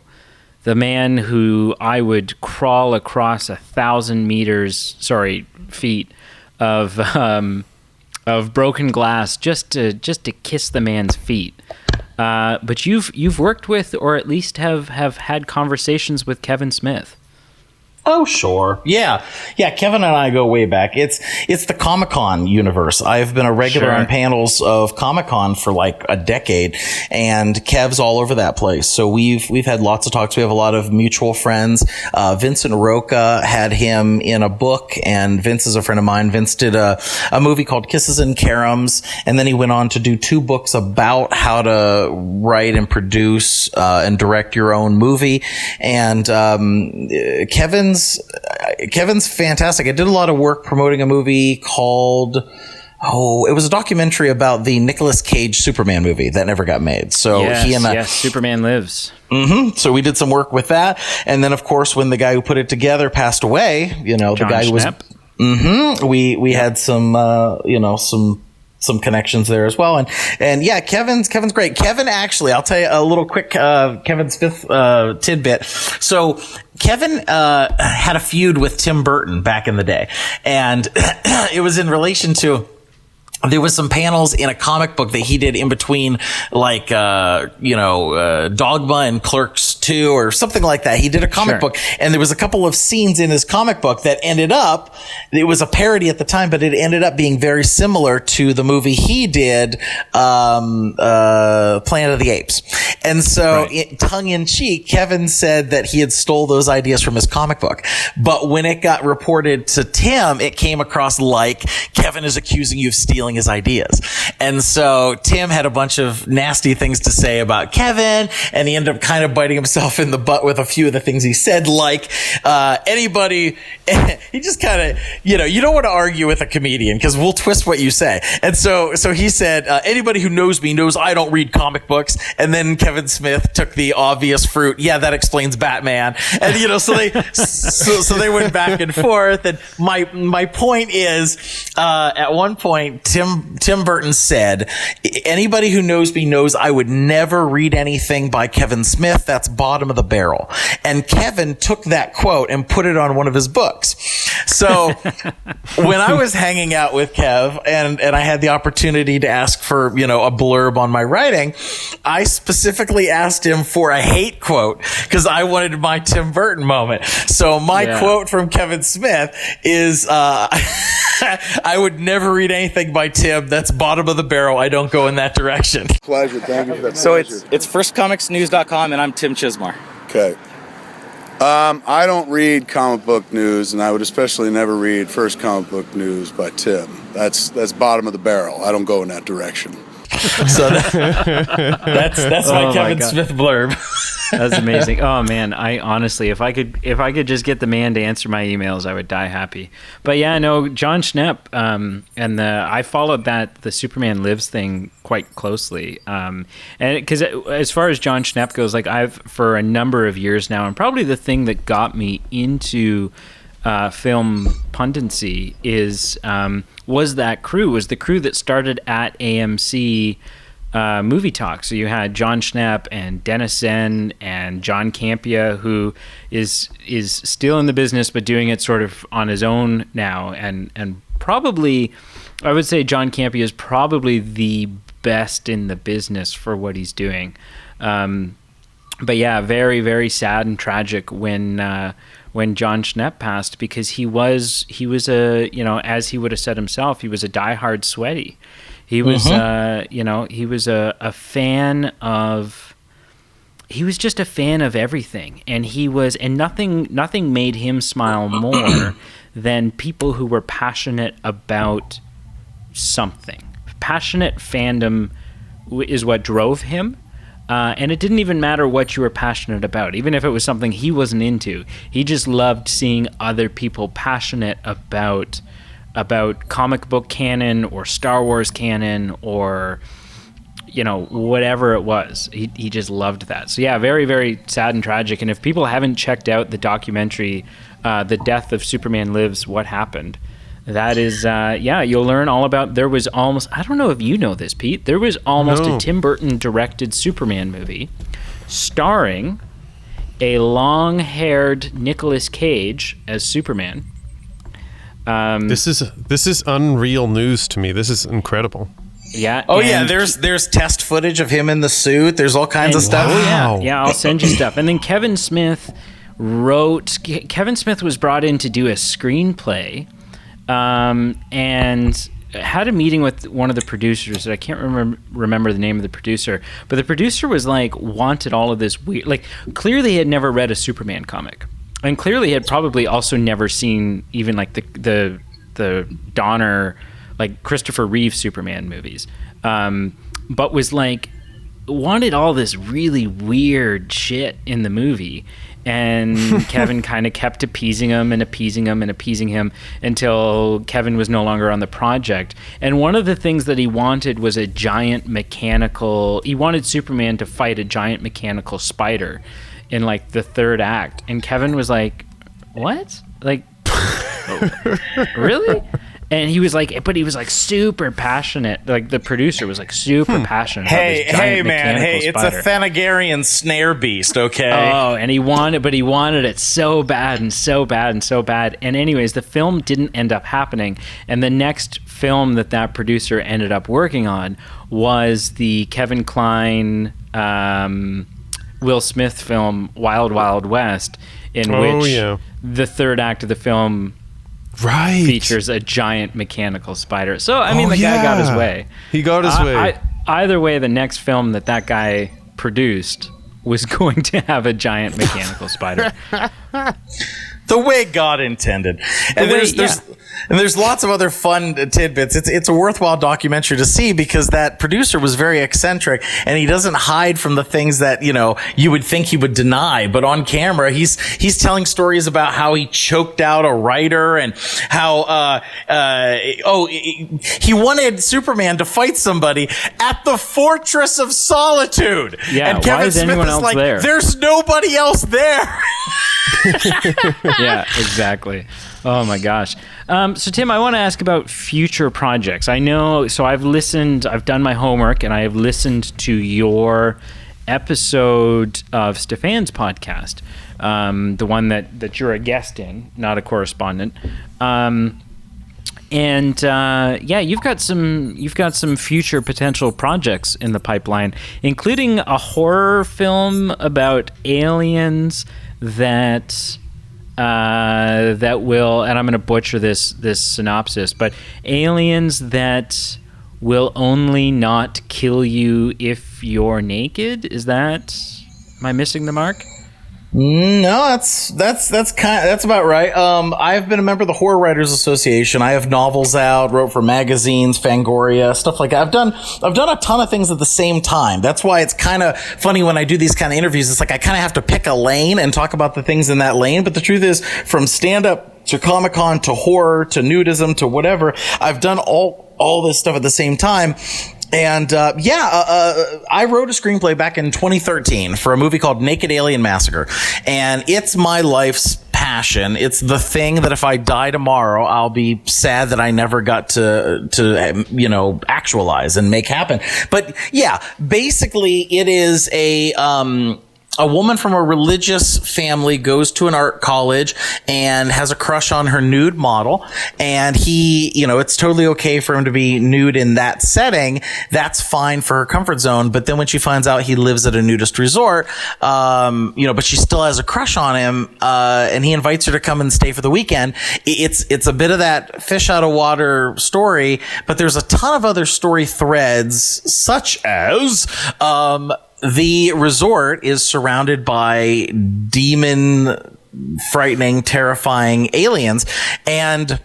the man who I would crawl across 1,000 feet of broken glass just to kiss the man's feet. But you've worked with, or at least have had conversations with Kevin Smith. Oh, sure. Yeah. Kevin and I go way back. It's the Comic-Con universe. I've been a regular on panels of Comic-Con for like a decade, and Kev's all over that place. So we've had lots of talks. We have a lot of mutual friends. Vincent Roca had him in a book, and Vince is a friend of mine. Vince did a movie called Kisses and Caroms, and then he went on to do 2 books about how to write and produce and direct your own movie. And Kevin's fantastic. I did a lot of work promoting a movie called, it was a documentary about the Nicolas Cage Superman movie that never got made. So yes, Superman Lives. Mm-hmm. So we did some work with that. And then, of course, when the guy who put it together passed away, John the guy who was, we had some connections there as well. And yeah, Kevin's great. Kevin, actually, I'll tell you a little quick, Kevin Smith, tidbit. So Kevin, had a feud with Tim Burton back in the day, and it was in relation to, there was some panels in a comic book that he did in between, like, Dogma and Clerks 2 or something like that. He did a comic book, and there was a couple of scenes in his comic book that ended up, it was a parody at the time, but it ended up being very similar to the movie he did, Planet of the Apes. And so, tongue in cheek, Kevin said that he had stole those ideas from his comic book. But when it got reported to Tim, it came across like Kevin is accusing you of stealing his ideas. And so Tim had a bunch of nasty things to say about Kevin, and he ended up kind of biting himself himself in the butt with a few of the things he said, like anybody. He just kind of, you don't want to argue with a comedian because we'll twist what you say. And so he said, anybody who knows me knows I don't read comic books. And then Kevin Smith took the obvious fruit. Yeah, that explains Batman. And so they went back and forth. And my point is, at one point, Tim Burton said, anybody who knows me knows I would never read anything by Kevin Smith. That's bottom of the barrel. And Kevin took that quote and put it on one of his books. So when I was hanging out with Kev and I had the opportunity to ask for, a blurb on my writing, I specifically asked him for a hate quote because I wanted my Tim Burton moment. So my quote from Kevin Smith is, I would never read anything by Tim. That's bottom of the barrel. I don't go in that direction. Pleasure. Thank you for that. So it's firstcomicsnews.com and I'm Tim Chizmar. Okay. I don't read comic book news, and I would especially never read First Comic Book News by Tim. That's bottom of the barrel. I don't go in that direction. So that's my Kevin Smith blurb. That's amazing. Oh man, I honestly, if I could just get the man to answer my emails, I would die happy. But yeah, no, John Schnepp, and I followed the Superman Lives thing quite closely, and because as far as John Schnepp goes, like I've for a number of years now, and probably the thing that got me into film pundency was the crew that started at AMC Movie Talk. So you had John Schnepp and Dennis Zen and John Campia, who is still in the business but doing it sort of on his own now, and probably I would say John Campia is probably the best in the business for what he's doing. But yeah, very, very sad and tragic when John Schnepp passed, because he was a, as he would have said himself, he was a diehard sweaty. He was, he was a fan of, he was just a fan of everything. And nothing made him smile more than people who were passionate about something. Passionate fandom is what drove him. And it didn't even matter what you were passionate about, even if it was something he wasn't into. He just loved seeing other people passionate about comic book canon or Star Wars canon or, whatever it was. He just loved that. So yeah, very, very sad and tragic. And if people haven't checked out the documentary, The Death of Superman Lives, What Happened, that is, you'll learn all about, there was almost, I don't know if you know this, Pete, there was almost a Tim Burton directed Superman movie starring a long-haired Nicolas Cage as Superman. This is unreal news to me. This is incredible. Yeah. Oh yeah, there's test footage of him in the suit. There's all kinds of stuff. Wow. Yeah, I'll send you stuff. And then Kevin Smith was brought in to do a screenplay. And had a meeting with one of the producers. I can't remember the name of the producer, but the producer was wanted all of this weird, clearly had never read a Superman comic, and clearly had probably also never seen even the Donner, Christopher Reeve Superman movies, but was wanted all this really weird shit in the movie. And Kevin kind of kept appeasing him until Kevin was no longer on the project. And one of the things that he wanted was he wanted Superman to fight a giant mechanical spider in the third act. And Kevin was like, what? Really? And he was super passionate. The producer was super passionate. Hey, man, it's a Thanagarian snare beast, okay? Oh, and he wanted it so bad and so bad and so bad. And anyways, the film didn't end up happening. And the next film that producer ended up working on was the Kevin Kline, Will Smith film Wild Wild West, in which the third act of the film features a giant mechanical spider. So, I mean, the guy got his way. He got his way. Either way, the next film that guy produced was going to have a giant mechanical spider. The way God intended. And there's lots of other fun tidbits. It's a worthwhile documentary to see because that producer was very eccentric and he doesn't hide from the things that, you would think he would deny. But on camera, he's telling stories about how he choked out a writer and how, he wanted Superman to fight somebody at the Fortress of Solitude. Yeah, and Kevin why is Smith anyone is else like, there? there's nobody else there. Yeah, exactly. Oh my gosh. So Tim, I want to ask about future projects. I know, so I've done my homework and I have listened to your episode of Stefan's podcast, the one that you're a guest in, not a correspondent. You've got some future potential projects in the pipeline, including a horror film about aliens that will, and I'm going to butcher this synopsis, but aliens that will only not kill you if you're naked. Am I missing the mark? No, that's about right. I've been a member of the Horror Writers Association. I have novels out, wrote for magazines, Fangoria, stuff like that. I've done a ton of things at the same time. That's why it's kind of funny when I do these kind of interviews. It's like I kind of have to pick a lane and talk about the things in that lane. But the truth is, from stand-up to Comic-Con to horror to nudism to whatever, I've done all this stuff at the same time. And I wrote a screenplay back in 2013 for a movie called Naked Alien Massacre. And it's my life's passion. It's the thing that if I die tomorrow, I'll be sad that I never got to actualize and make happen. But yeah, basically it is a woman from a religious family goes to an art college and has a crush on her nude model. And it's totally okay for him to be nude in that setting. That's fine for her comfort zone. But then when she finds out he lives at a nudist resort, but she still has a crush on him, and he invites her to come and stay for the weekend. It's a bit of that fish out of water story, but there's a ton of other story threads, such as, the resort is surrounded by demon, frightening, terrifying aliens. And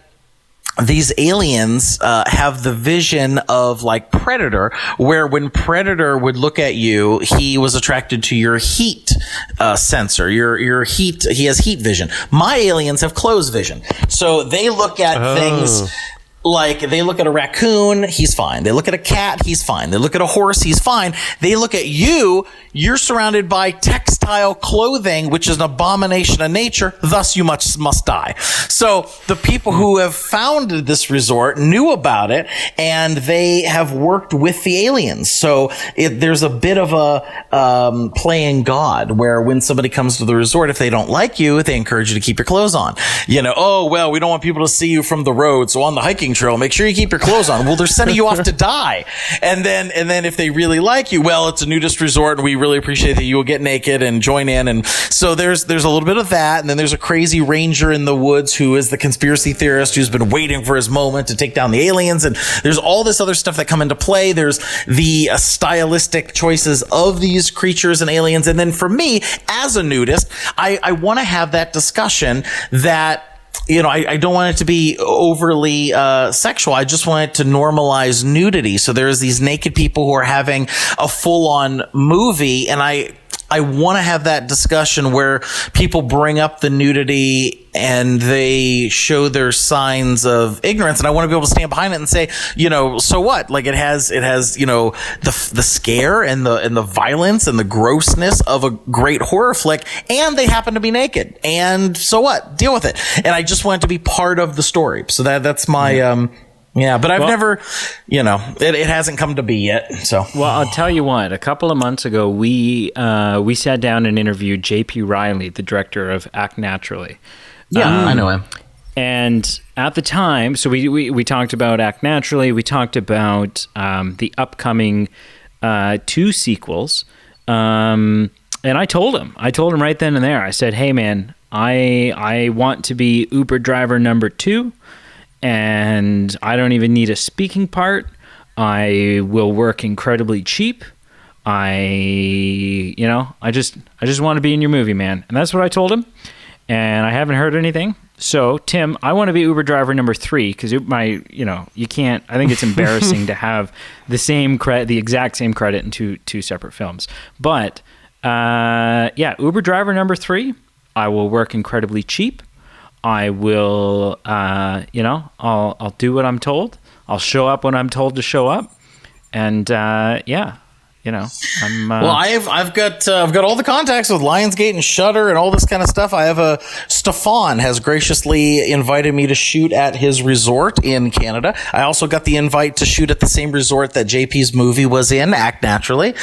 these aliens have the vision of like Predator, where when Predator would look at you, he was attracted to your heat sensor, your heat. He has heat vision. My aliens have closed vision. So they look at things like they look at a raccoon, he's fine. They look at a cat, he's fine. They look at a horse, he's fine. They look at you, you're surrounded by textile clothing, which is an abomination of nature, thus you must die. So the people who have founded this resort knew about it, and they have worked with the aliens. So there's a bit of a playing God, where when somebody comes to the resort, if they don't like you, they encourage you to keep your clothes on. We don't want people to see you from the road, so on the hiking trail, make sure you keep your clothes on. Well, they're sending you off to die. And then if they really like you, well, it's a nudist resort and we really appreciate that you will get naked and join in. And so there's a little bit of that. And then there's a crazy ranger in the woods who is the conspiracy theorist who's been waiting for his moment to take down the aliens. And there's all this other stuff that come into play. There's the stylistic choices of these creatures and aliens. And then for me, as a nudist, I want to have that discussion that, I don't want it to be overly sexual. I just want it to normalize nudity. So there's these naked people who are having a full-on movie, and I want to have that discussion where people bring up the nudity and they show their signs of ignorance. And I want to be able to stand behind it and say, so what? Like it has, the scare and the violence and the grossness of a great horror flick, and they happen to be naked. And so what? Deal with it. And I just want it to be part of the story. So that's my, but I've never, it hasn't come to be yet. So, well, I'll tell you what. A couple of months ago, we sat down and interviewed J.P. Riley, the director of Act Naturally. Yeah, I know him. And at the time, so we talked about Act Naturally. We talked about the upcoming 2 sequels. And I told him right then and there. I said, "Hey, man, I want to be Uber driver number 2. And I don't even need a speaking part. I will work incredibly cheap. I just want to be in your movie, man." And that's what I told him. and I haven't heard anything. So, Tim, I want to be Uber driver number 3 because you can't. I think it's embarrassing to have the exact same credit in two separate films. But Uber driver number 3. I will work incredibly cheap. I will, I'll do what I'm told. I'll show up when I'm told to show up, and I'm. Well, I've got all the contacts with Lionsgate and Shudder and all this kind of stuff. I have Stefan has graciously invited me to shoot at his resort in Canada. I also got the invite to shoot at the same resort that JP's movie was in, Act Naturally.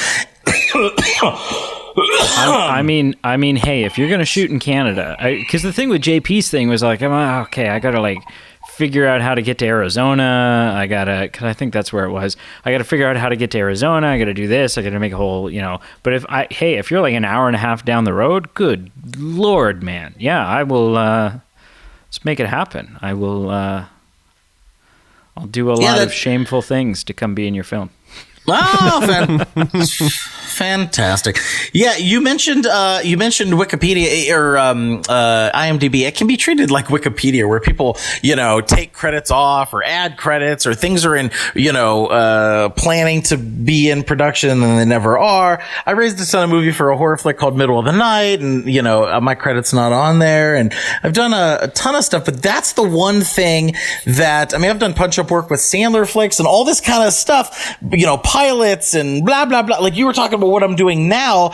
I mean, hey, if you're gonna shoot in Canada, because the thing with JP's thing was like, okay, I gotta figure out how to get to Arizona. Because I think that's where it was. I gotta figure out how to get to Arizona. I gotta do this. I gotta make a whole, But if you're like an hour and a half down the road, good Lord, man, yeah, I will. Let's make it happen. I will. I'll do a lot of shameful things to come be in your film. Oh, fantastic! Yeah, you mentioned Wikipedia or IMDb. It can be treated like Wikipedia, where people take credits off or add credits, or things are in planning to be in production and they never are. I raised this on a movie for a horror flick called Middle of the Night, and my credit's not on there. And I've done a ton of stuff, but that's the one thing that I've done punch up work with Sandler flicks and all this kind of stuff. Pilots and blah, blah, blah. Like you were talking about what I'm doing now,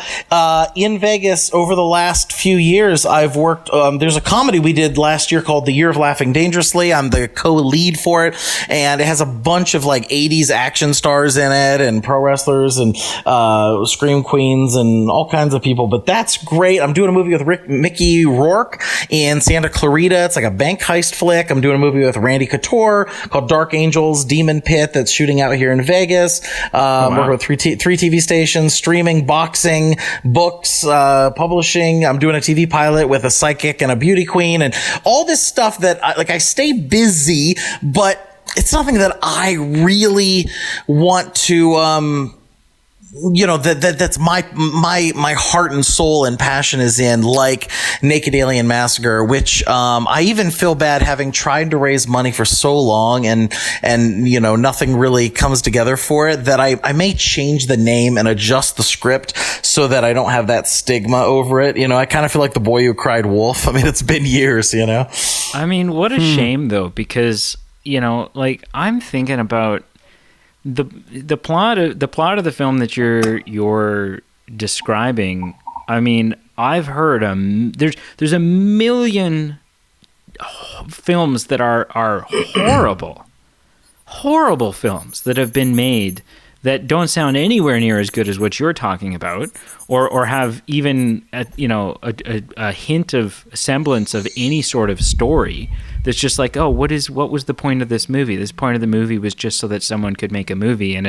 in Vegas over the last few years, I've worked, there's a comedy we did last year called The Year of Laughing Dangerously. I'm the co-lead for it. And it has a bunch of 80s action stars in it and pro wrestlers and, scream queens and all kinds of people. But that's great. I'm doing a movie with Mickey Rourke in Santa Clarita. It's like a bank heist flick. I'm doing a movie with Randy Couture called Dark Angels Demon Pit that's shooting out here in Vegas. Working with three TV stations, streaming, boxing, books, publishing. I'm doing a TV pilot with a psychic and a beauty queen and all this stuff that I stay busy, but it's something that I really want to, that's my heart and soul and passion is in, like Naked Alien Massacre, which I even feel bad having tried to raise money for so long and nothing really comes together for it, that I may change the name and adjust the script so that I don't have that stigma over it. I kind of feel like the boy who cried wolf. It's been years, what a shame though, because I'm thinking about the plot of the film that you're describing. I've heard there's a million films that are horrible films that have been made that don't sound anywhere near as good as what you're talking about, or have even a hint of semblance of any sort of story. That's just like, what was the point of this movie? This point of the movie was just so that someone could make a movie, and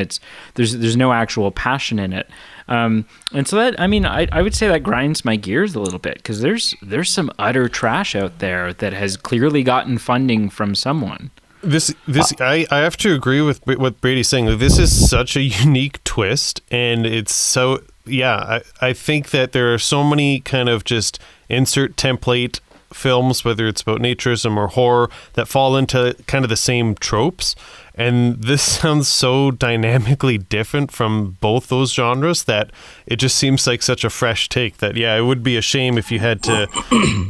there's no actual passion in it. And so that, I would say that grinds my gears a little bit, because there's some utter trash out there that has clearly gotten funding from someone. I have to agree with what Brady's saying. This is such a unique twist, and it's so, I think that there are so many kind of just insert template films, whether it's about naturism or horror, that fall into kind of the same tropes. And this sounds so dynamically different from both those genres that it just seems like such a fresh take that, it would be a shame if you had to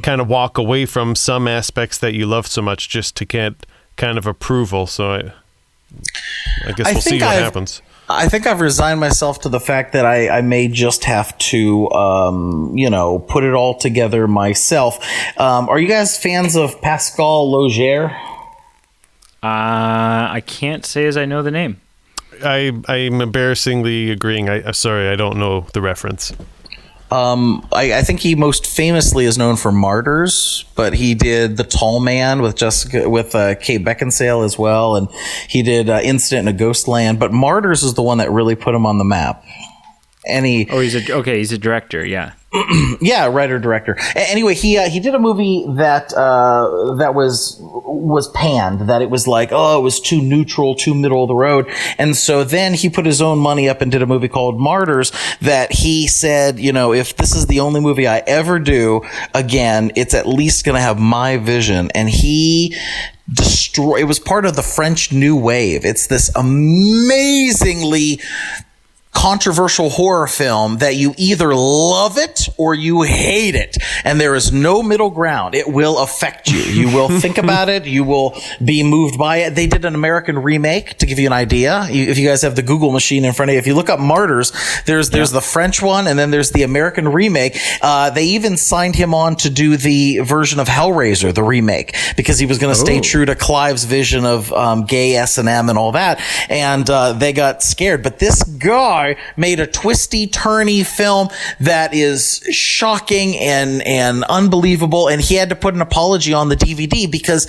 kind of walk away from some aspects that you love so much just to get kind of approval. So I guess we'll see what happens. I think I've resigned myself to the fact that I may just have to, put it all together myself. Are you guys fans of Pascal Laugier? I can't say as I know the name. I'm embarrassingly agreeing. Sorry, I don't know the reference. I think he most famously is known for Martyrs, but he did The Tall Man with Kate Beckinsale as well, and he did Incident in a Ghost Land. But Martyrs is the one that really put him on the map. And he's a director, yeah. Yeah, writer director. Anyway, he did a movie that was panned. That it was like, oh, it was too neutral, too middle of the road. And so then he put his own money up and did a movie called Martyrs. That he said, if this is the only movie I ever do again, it's at least going to have my vision. And it was part of the French New Wave. It's this amazingly controversial horror film that you either love it or you hate it, and there is no middle ground. It will affect you. You will think about it. You will be moved by it. They did an American remake, to give you an idea. If you guys have the Google machine in front of you, if you look up Martyrs, there's the French one, and then there's the American remake. They even signed him on to do the version of Hellraiser, the remake, because he was going to stay true to Clive's vision of gay S&M and all that, and they got scared. But this guy made a twisty, turny film that is shocking and unbelievable, and he had to put an apology on the DVD because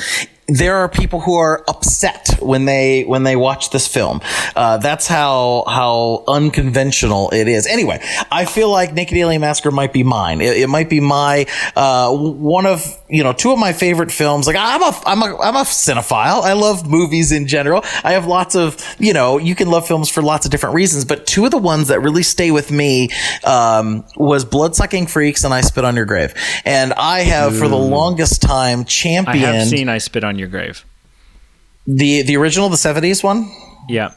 there are people who are upset when they watch this film. That's how unconventional it is. Anyway, I feel like Naked Alien Massacre might be mine. It might be my one of two of my favorite films. Like I'm a cinephile. I love movies in general. I have lots of you can love films for lots of different reasons, but two of the ones that really stay with me was Bloodsucking Freaks and I Spit on Your Grave. And I have for the longest time championed. I have seen I Spit on Your Grave. The original, the 70s one? Yeah.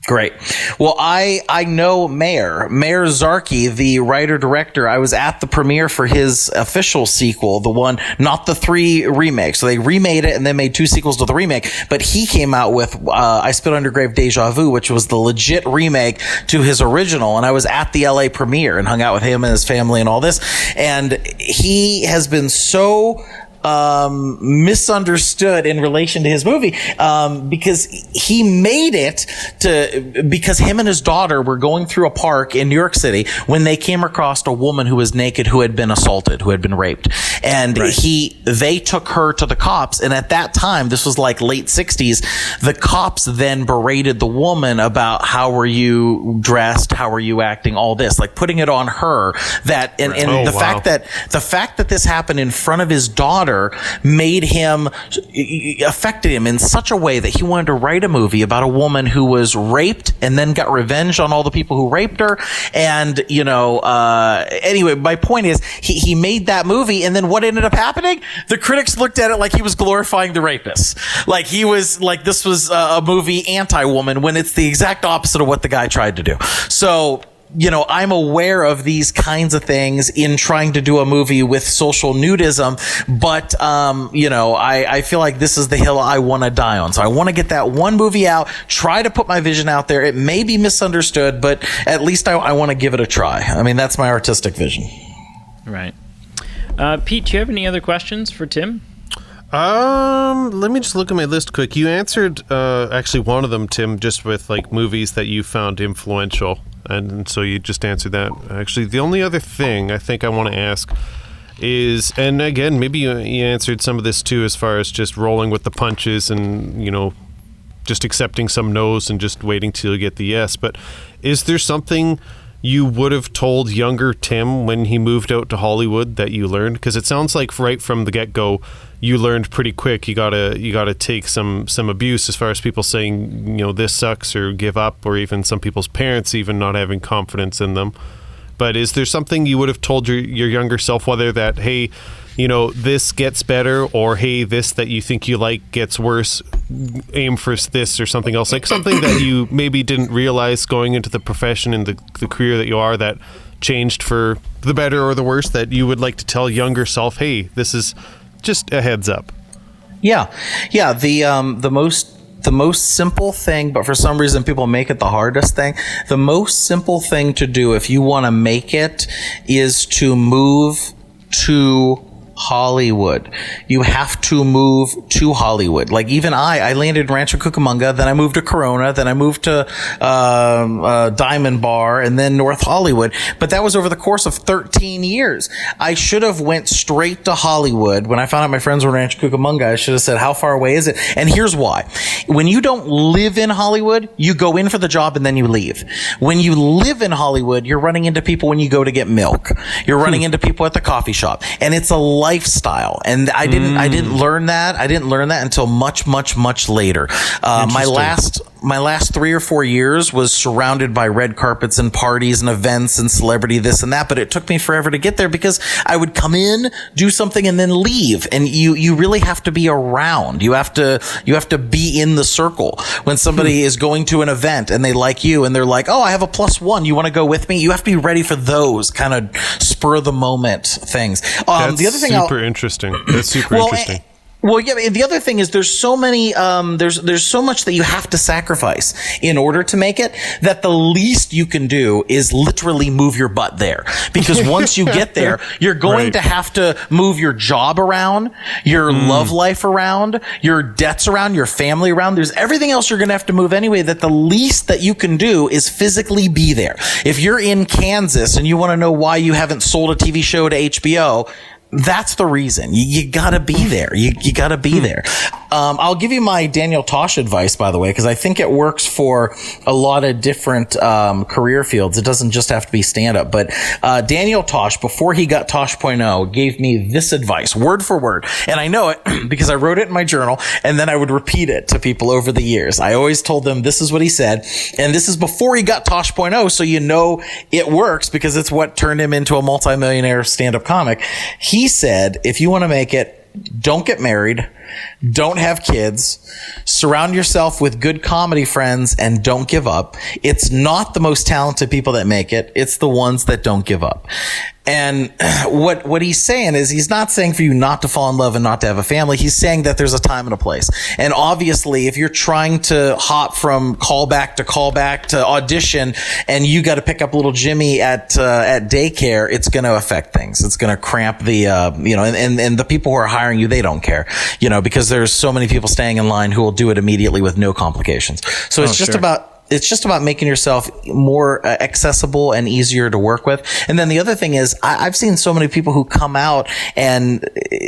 Great. Well, I know Mayer Zarki, the writer-director. I was at the premiere for his official sequel, the one, not the 3 remakes. So they remade it and then made 2 sequels to the remake. But he came out with I Spit on Your Grave Deja Vu, which was the legit remake to his original. And I was at the LA premiere and hung out with him and his family and all this. And he has been so misunderstood in relation to his movie because he made it because him and his daughter were going through a park in New York City when they came across a woman who was naked, who had been assaulted, who had been raped, and they took her to the cops. And at that time, this was like late 60s, the cops then berated the woman about how were you dressed, how were you acting, all this, like putting it on her. That and the fact that this happened in front of his daughter affected him in such a way that he wanted to write a movie about a woman who was raped and then got revenge on all the people who raped her. And anyway, my point is he made that movie, and then what ended up happening? The critics looked at it like he was glorifying the rapists, like he was like this was a movie anti-woman, when it's the exact opposite of what the guy tried to do. So I'm aware of these kinds of things in trying to do a movie with social nudism, but, I feel like this is the hill I want to die on. So I want to get that one movie out, try to put my vision out there. It may be misunderstood, but at least I want to give it a try. I mean, that's my artistic vision. Right. Pete, do you have any other questions for Tim? Let me just look at my list quick. You answered, actually one of them, Tim, just with like movies that you found influential. And so you just answered that. Actually, the only other thing I think I want to ask is, and again, maybe you answered some of this too, as far as just rolling with the punches and, just accepting some no's and just waiting till you get the yes. But is there something you would have told younger Tim when he moved out to Hollywood that you learned? Because it sounds like right from the get-go, you learned pretty quick. You gotta take some abuse as far as people saying, this sucks, or give up, or even some people's parents even not having confidence in them. But is there something you would have told your younger self, whether that, hey, this gets better, or hey, this that you think you like gets worse, aim for this, or something else, like something that you maybe didn't realize going into the profession and the career that you are, that changed for the better or the worse, that you would like to tell younger self, hey, this is just a heads up? Yeah. The most simple thing, but for some reason people make it the hardest thing. The most simple thing to do if you want to make it is to move to Hollywood. You have to move to Hollywood. Like even I landed in Rancho Cucamonga, then I moved to Corona, then I moved to Diamond Bar, and then North Hollywood. But that was over the course of 13 years. I should have went straight to Hollywood. When I found out my friends were in Rancho Cucamonga, I should have said, how far away is it? And here's why. When you don't live in Hollywood, you go in for the job and then you leave. When you live in Hollywood, you're running into people when you go to get milk. You're running into people at the coffee shop. And it's a lifestyle. And I didn't learn that. I didn't learn that until much later. My last 3 or 4 years was surrounded by red carpets and parties and events and celebrity this and that, but it took me forever to get there because I would come in, do something, and then leave. And you really have to be around. You have to be in the circle. When somebody is going to an event and they like you and they're like, oh, I have a +1. You want to go with me? You have to be ready for those kind of spur of the moment things. That's the other thing interesting. That's super interesting. Well, yeah. The other thing is there's so many, there's so much that you have to sacrifice in order to make it that the least you can do is literally move your butt there. Because once you get there, you're going to have to move your job around, your love life around, your debts around, your family around. There's everything else you're going to have to move anyway that the least that you can do is physically be there. If you're in Kansas and you want to know why you haven't sold a TV show to HBO, that's the reason. You gotta be there. You gotta be there. I'll give you my Daniel Tosh advice, by the way, because I think it works for a lot of different career fields. It doesn't just have to be stand-up. But Daniel Tosh, before he got Tosh.0, gave me this advice, word for word. And I know it because I wrote it in my journal, and then I would repeat it to people over the years. I always told them this is what he said, and this is before he got Tosh.0, so you know it works because it's what turned him into a multimillionaire stand-up comic. He said, if you want to make it, don't get married, don't have kids, surround yourself with good comedy friends, and don't give up. It's not the most talented people that make it. It's the ones that don't give up. And what he's saying is he's not saying for you not to fall in love and not to have a family. He's saying that there's a time and a place. And obviously, if you're trying to hop from callback to audition and you got to pick up little Jimmy at daycare, it's going to affect things. It's going to cramp the, and the people who are hiring you, they don't care, because there's so many people staying in line who will do it immediately with no complications. So it's just about making yourself more accessible and easier to work with. And then the other thing is I've seen so many people who come out and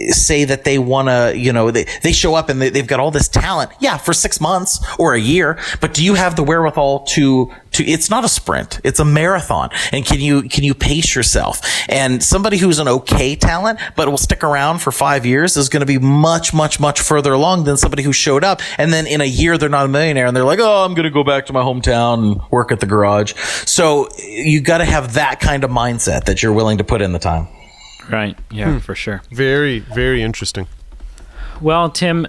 say that they want to, they show up and they've got all this talent. Yeah, for 6 months or a year. But do you have the wherewithal to it's not a sprint, it's a marathon. And can you pace yourself? And somebody who's an okay talent, but will stick around for 5 years is going to be much, much, much further along than somebody who showed up. And then in a year, they're not a millionaire and they're like, oh, I'm going to go back to my hometown and work at the garage. So you got to have that kind of mindset that you're willing to put in the time. Right. Yeah, for sure. Very, very interesting. Well, Tim,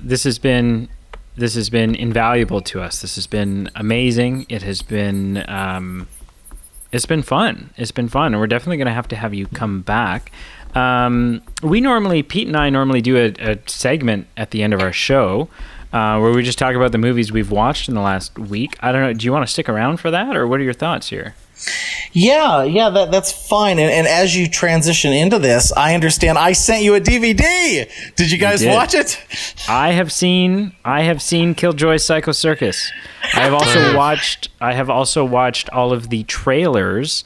this has been invaluable to us. This has been amazing. It has been it's been fun. It's been fun, and we're definitely going to have you come back. Pete and I normally do a segment at the end of our show where we just talk about the movies we've watched in the last week. I don't know. Do you want to stick around for that, or what are your thoughts here? Yeah, that's fine. And as you transition into this, I understand I sent you a DVD. Did you guys watch it? I have seen Killjoy Psycho Circus. I have also watched all of the trailers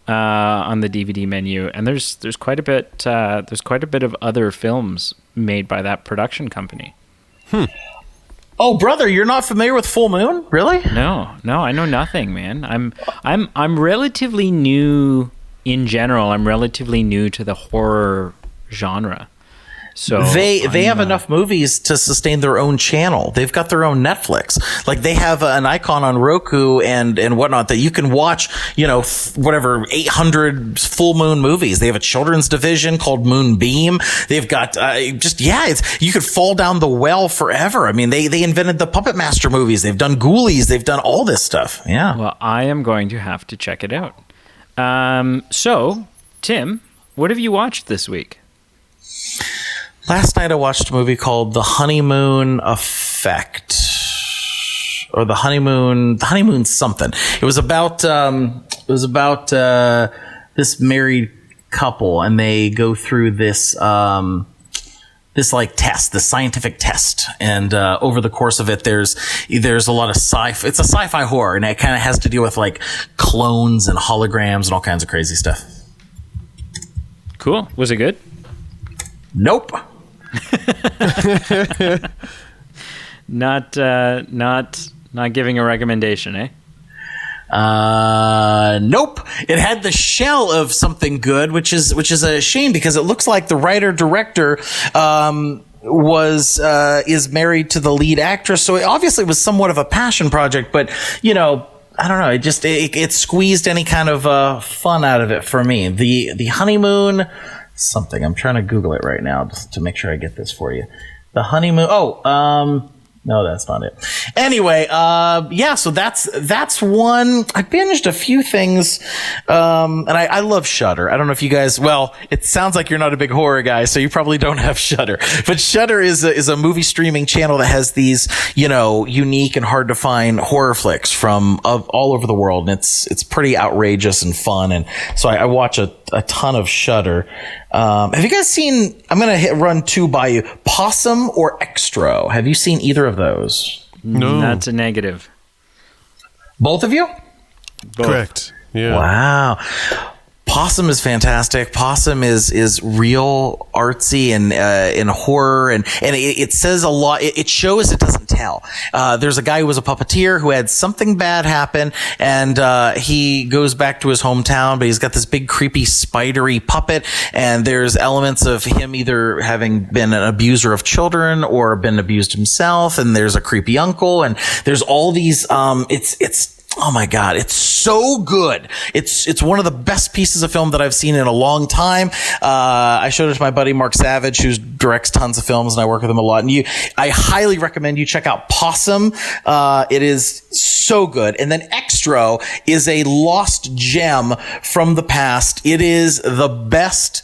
on the DVD menu, and there's quite a bit of other films made by that production company. Oh, brother, you're not familiar with Full Moon? Really? No, I know nothing, man. I'm relatively new in general. I'm relatively new to the horror genre. So they have enough movies to sustain their own channel. They've got their own Netflix. Like they have an icon on Roku and whatnot that you can watch, 800 Full Moon movies. They have a children's division called Moonbeam. They've got you could fall down the well forever. I mean, they invented the Puppet Master movies. They've done Ghoulies. They've done all this stuff. Yeah. Well, I am going to have to check it out. So, Tim, what have you watched this week? Last night I watched a movie called The Honeymoon Effect, or the honeymoon something. It was about this married couple, and they go through this like test, the scientific test, and over the course of it, there's a lot of it's a sci-fi horror, and it kind of has to deal with like clones and holograms and all kinds of crazy stuff. Cool. Was it good? Nope. Not giving a recommendation, eh? Nope. It had the shell of something good, which is a shame because it looks like the writer director is married to the lead actress, so it obviously was somewhat of a passion project. But I don't know. It squeezed any kind of fun out of it for me. The honeymoon something. I'm trying to Google it right now just to make sure I get this for you. The honeymoon. No, that's not it. Anyway, so that's one. I binged a few things, and I love Shudder. I don't know if you guys. Well, it sounds like you're not a big horror guy, so you probably don't have Shudder. But Shudder is a movie streaming channel that has these, unique and hard to find horror flicks from all over the world, and it's pretty outrageous and fun. And so I watch a ton of Shudder. Have you guys seen? I'm gonna run two by you. Possum or Extra? Have you seen either of those? No. That's a negative. Both of you? Both. Correct. Yeah. Wow. Possum is fantastic. Possum is real artsy and in horror, and it says a lot. It shows, it doesn't tell. There's a guy who was a puppeteer who had something bad happen, and he goes back to his hometown, but he's got this big creepy spidery puppet, and there's elements of him either having been an abuser of children or been abused himself, and there's a creepy uncle, and there's all these oh my God, it's so good. It's one of the best pieces of film that I've seen in a long time. I showed it to my buddy Mark Savage, who directs tons of films, and I work with him a lot. And I highly recommend you check out Possum. It is so good. And then Extra is a lost gem from the past. It is the best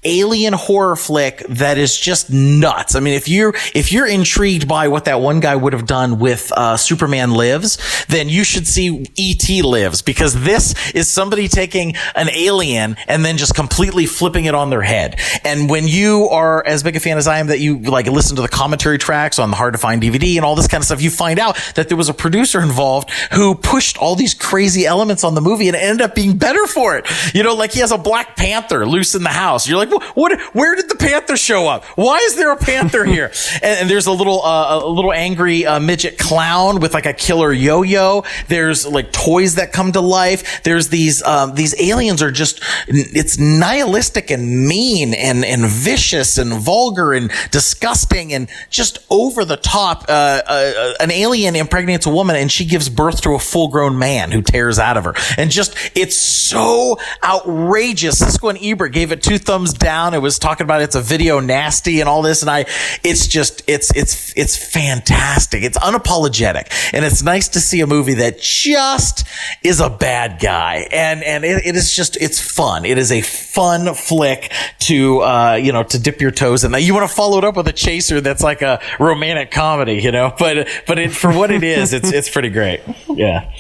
alien horror flick that is just nuts. I mean, if you're intrigued by what that one guy would have done with Superman Lives, then you should see E.T. Lives, because this is somebody taking an alien and then just completely flipping it on their head. And when you are as big a fan as I am, that you like listen to the commentary tracks on the hard to find DVD and all this kind of stuff, you find out that there was a producer involved who pushed all these crazy elements on the movie, and it ended up being better for it. Like he has a Black Panther loose in the house. You're like, what? Where did the panther show up? Why is there a panther here? And there's a little angry midget clown with like a killer yo-yo. There's like toys that come to life. There's these aliens are just, it's nihilistic and mean and vicious and vulgar and disgusting and just over the top. An alien impregnates a woman, and she gives birth to a full-grown man who tears out of her. And just, it's so outrageous. Cisco and Ebert gave it 2 thumbs down. It was talking about it's a video nasty and all this, and it's fantastic. It's unapologetic, and it's nice to see a movie that just is a bad guy, and it is just, it's fun. It is a fun flick to dip your toes in. You want to follow it up with a chaser that's like a romantic comedy, but for what it is, it's pretty great. Yeah.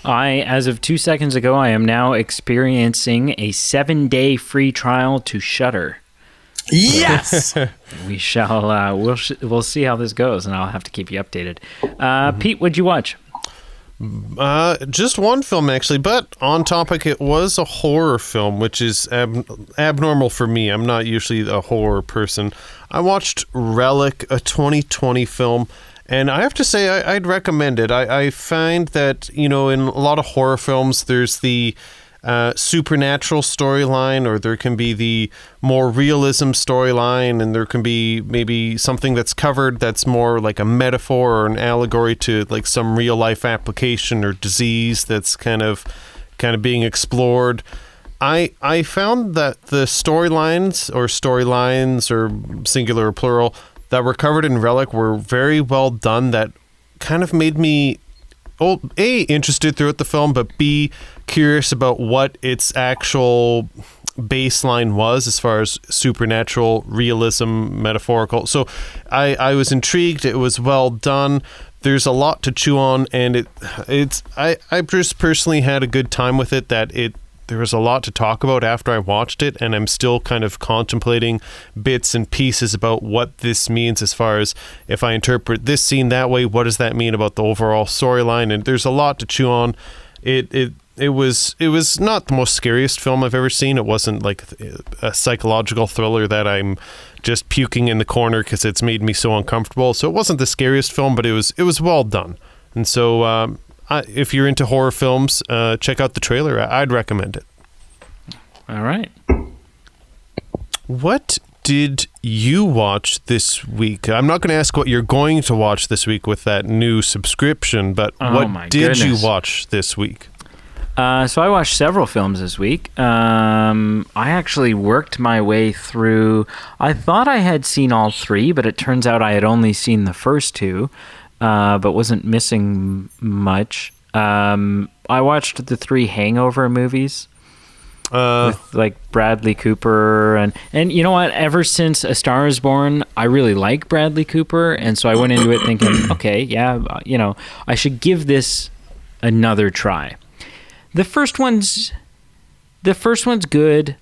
As of 2 seconds ago, I am now experiencing a 7-day free trial to Shudder. Yes. We shall. We'll see how this goes, and I'll have to keep you updated. Pete, what'd you watch? Just one film, actually, but on topic, it was a horror film, which is abnormal for me. I'm not usually a horror person. I watched Relic, a 2020 film. And I have to say, I'd recommend it. I find that, in a lot of horror films, there's the supernatural storyline, or there can be the more realism storyline, and there can be maybe something that's covered that's more like a metaphor or an allegory to like some real life application or disease that's kind of being explored. I found that the storylines or singular or plural, that were covered in Relic were very well done. That kind of made me, A, interested throughout the film, but B, curious about what its actual baseline was as far as supernatural realism, metaphorical. So I was intrigued. It was well done. There's a lot to chew on, and I just personally had a good time with it. That there was a lot to talk about after I watched it, and I'm still kind of contemplating bits and pieces about what this means as far as if I interpret this scene that way, what does that mean about the overall storyline? And there's a lot to chew on. It was not the most scariest film I've ever seen. It wasn't like a psychological thriller that I'm just puking in the corner because it's made me so uncomfortable. So it wasn't the scariest film, but it was well done. And so if you're into horror films, check out the trailer. I'd recommend it. All right. What did you watch this week? I'm not going to ask what you're going to watch this week with that new subscription, but what did you watch this week? So I watched several films this week. I actually worked my way through. I thought I had seen all three, but it turns out I had only seen the first two, but wasn't missing much. I watched the 3 Hangover movies with like Bradley Cooper and you know what? Ever since A Star Is Born, I really like Bradley Cooper, and so I went into it thinking, okay, yeah, I should give this another try. The first one's good.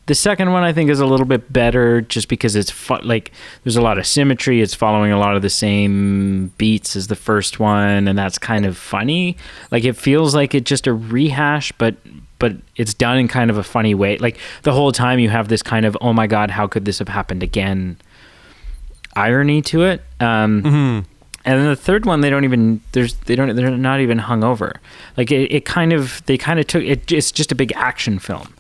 The second one I think is a little bit better just because it's like there's a lot of symmetry. It's following a lot of the same beats as the first one, and that's kind of funny. Like it feels like it's just a rehash, but it's done in kind of a funny way. Like the whole time you have this kind of, oh my God, how could this have happened again? Irony to it. And then the third one, they're not even hungover. Like they kind of took it. It's just a big action film,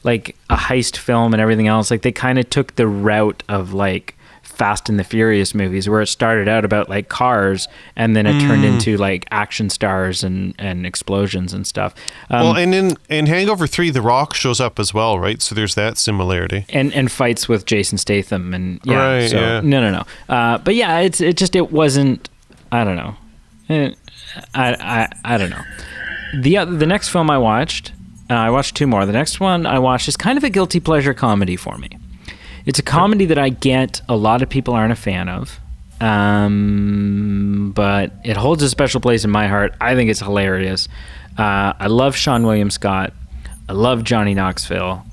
like a heist film and everything else. Like they kind of took the route of like Fast and the Furious movies, where it started out about like cars and then it turned into like action stars and explosions and stuff. Well, and in Hangover 3, The Rock shows up as well, right? So there's that similarity. And fights with Jason Statham and right, so, yeah. No. But yeah, it wasn't. I don't know. I don't know. The next film I watched 2 more. The next one I watched is kind of a guilty pleasure comedy for me. It's a comedy that I get a lot of people aren't a fan of, but it holds a special place in my heart. I think it's hilarious. I love Seann William Scott. I love Johnny Knoxville.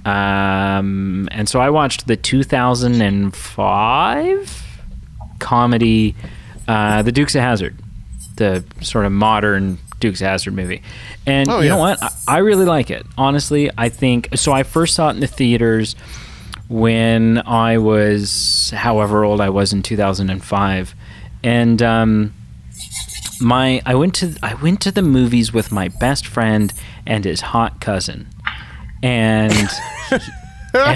And so I watched the 2005 comedy The Dukes of Hazzard, the sort of modern Dukes of Hazzard movie. And you know what? I really like it. Honestly, I think... So I first saw it in the theaters when I was however old I was in 2005. And I went to the movies with my best friend and his hot cousin. And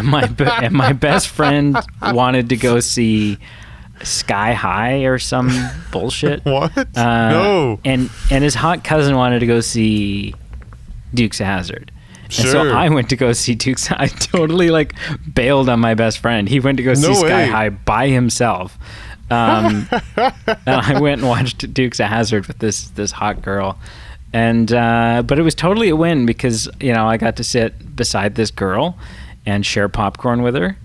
my best friend wanted to go see Sky High or some bullshit. What? No. And his hot cousin wanted to go see Dukes of Hazzard. Sure. And so I went to go see Dukes. I totally like bailed on my best friend. He went to go see Sky High by himself. And I went and watched Dukes of Hazzard with this hot girl. And but it was totally a win because, I got to sit beside this girl and share popcorn with her.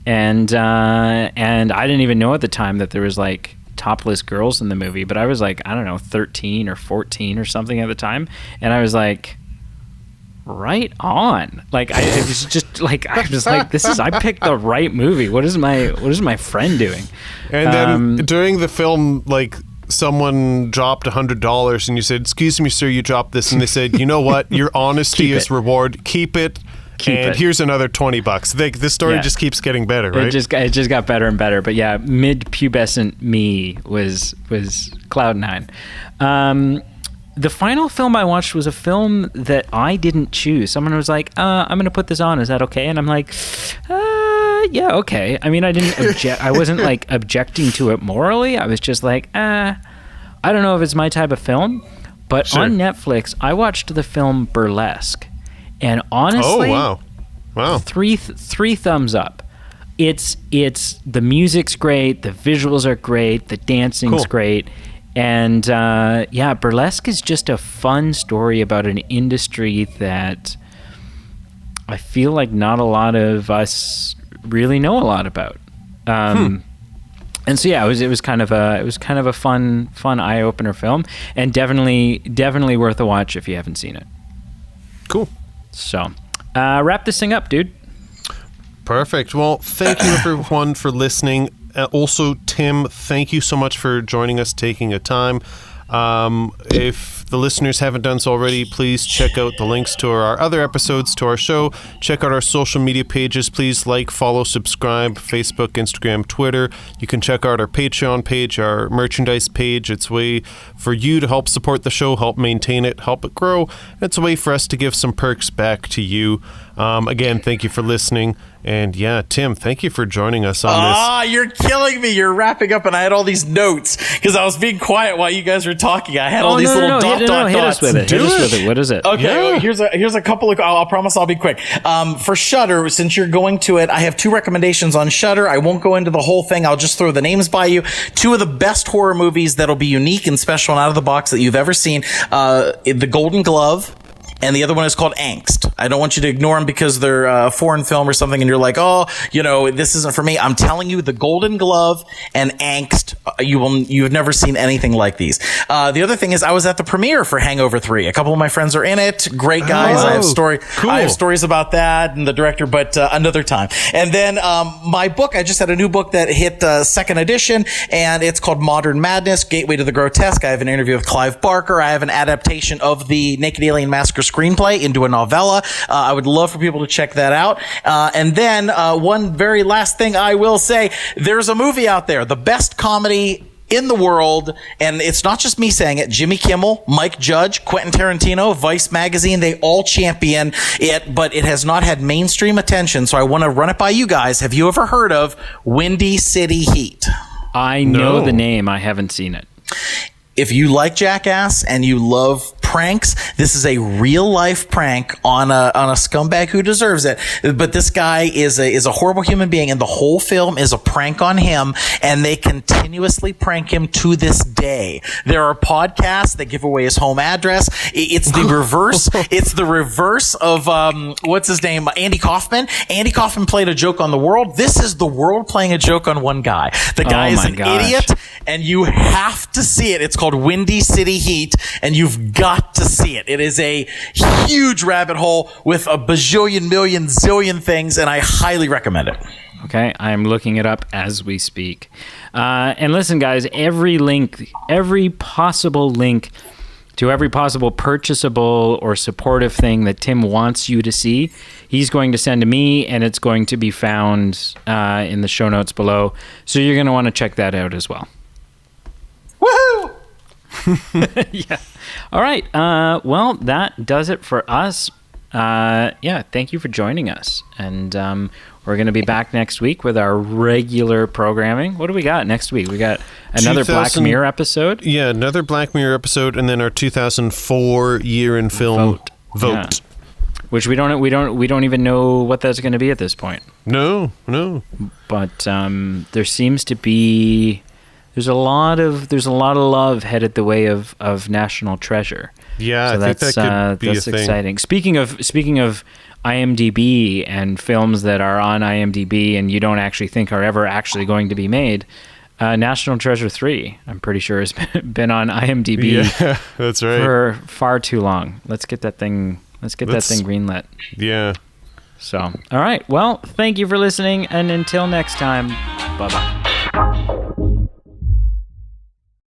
And I didn't even know at the time that there was like topless girls in the movie, but I was like, I don't know, 13 or 14 or something at the time. And I was like, right on. Like I was like, I picked the right movie. What is my friend doing? And then during the film, like someone dropped $100 and you said, "Excuse me, sir, you dropped this," and they said, "You know what? Your honesty is reward. Keep it. Here's another $20." The story just keeps getting better, right? It just got better and better. But yeah, mid-pubescent me was cloud nine. The final film I watched was a film that I didn't choose. Someone was like, "I'm going to put this on. Is that okay?" And I'm like, "Yeah, okay." I mean, I didn't object. I wasn't like objecting to it morally. I was just like, I don't know if it's my type of film. But Sure. on Netflix, I watched the film Burlesque. And honestly, wow, three thumbs up. It's the music's great, the visuals are great, the dancing's great, and Burlesque is just a fun story about an industry that I feel like not a lot of us really know a lot about. And so it was kind of a fun eye opener film, and definitely worth a watch if you haven't seen it. Cool. So, wrap this thing up, dude. Perfect. Well, thank you everyone for listening. Also, Tim, thank you so much for joining us, taking a time. If the listeners haven't done so already, please check out the links to our other episodes to our show. Check out our social media pages. Please like, follow, subscribe, Facebook, Instagram, Twitter. You can check out our Patreon page, our merchandise page. It's a way for you to help support the show, help maintain it, help it grow. It's a way for us to give some perks back to you. Again, thank you for listening. And yeah, Tim, thank you for joining us on this. Ah, you're killing me. You're wrapping up, and I had all these notes because I was being quiet while you guys were talking. I had all these little dot dots. Hit us with it. Hit us with it. What is it? Okay, well, here's a couple of. I'll promise I'll be quick. For Shudder, since you're going to it, I have 2 recommendations on Shudder. I won't go into the whole thing. I'll just throw the names by you. 2 of the best horror movies that'll be unique and special and out of the box that you've ever seen. The Golden Glove. And the other one is called Angst. I don't want you to ignore them because they're a foreign film or something, and you're like, oh, this isn't for me. I'm telling you, The Golden Glove and Angst, you've never seen anything like these. The other thing is, I was at the premiere for Hangover 3. A couple of my friends are in it. Great guys. Cool. I have stories about that and the director, but another time. And then my book, I just had a new book that hit 2nd edition, and it's called Modern Madness, Gateway to the Grotesque. I have an interview with Clive Barker. I have an adaptation of the Naked Alien Massacre screenplay into a novella. I would love for people to check that out. And then one very last thing I will say, there's a movie out there, the best comedy in the world, and it's not just me saying it. Jimmy Kimmel, Mike Judge, Quentin Tarantino, Vice Magazine, they all champion it, but it has not had mainstream attention, so I want to run it by you guys. Have you ever heard of Windy City Heat? I know the name. I haven't seen it. If you like Jackass and you love pranks, this is a real life prank on a scumbag who deserves it. But this guy is a horrible human being, and the whole film is a prank on him, and they continuously prank him to this day. There are podcasts that give away his home address. It's the reverse. It's the reverse of what's his name? Andy Kaufman. Andy Kaufman played a joke on the world. This is the world playing a joke on one guy. The guy is an idiot, and you have to see it. It's called Windy City Heat, and you've got to see it. It is a huge rabbit hole with a bajillion, million, zillion things, and I highly recommend it. Okay, I'm looking it up as we speak. And listen, guys, every possible link to every possible purchasable or supportive thing that Tim wants you to see, he's going to send to me, and it's going to be found in the show notes below. So you're going to want to check that out as well. Woohoo! Yeah. All right. Well, that does it for us. Thank you for joining us. And we're going to be back next week with our regular programming. What do we got next week? We got another Black Mirror episode. Yeah, another Black Mirror episode, and then our 2004 year in film vote. Yeah. Which we don't even know what that's going to be at this point. No. But there seems to be. There's a lot of love headed the way of National Treasure. Yeah, so I think that could be that's a thing. Exciting. Speaking of IMDb and films that are on IMDb and you don't actually think are ever actually going to be made, National Treasure 3, I'm pretty sure, has been on IMDb. Yeah, that's right. For far too long. Let's get that thing greenlit. Yeah. So, all right. Well, thank you for listening, and until next time, bye-bye.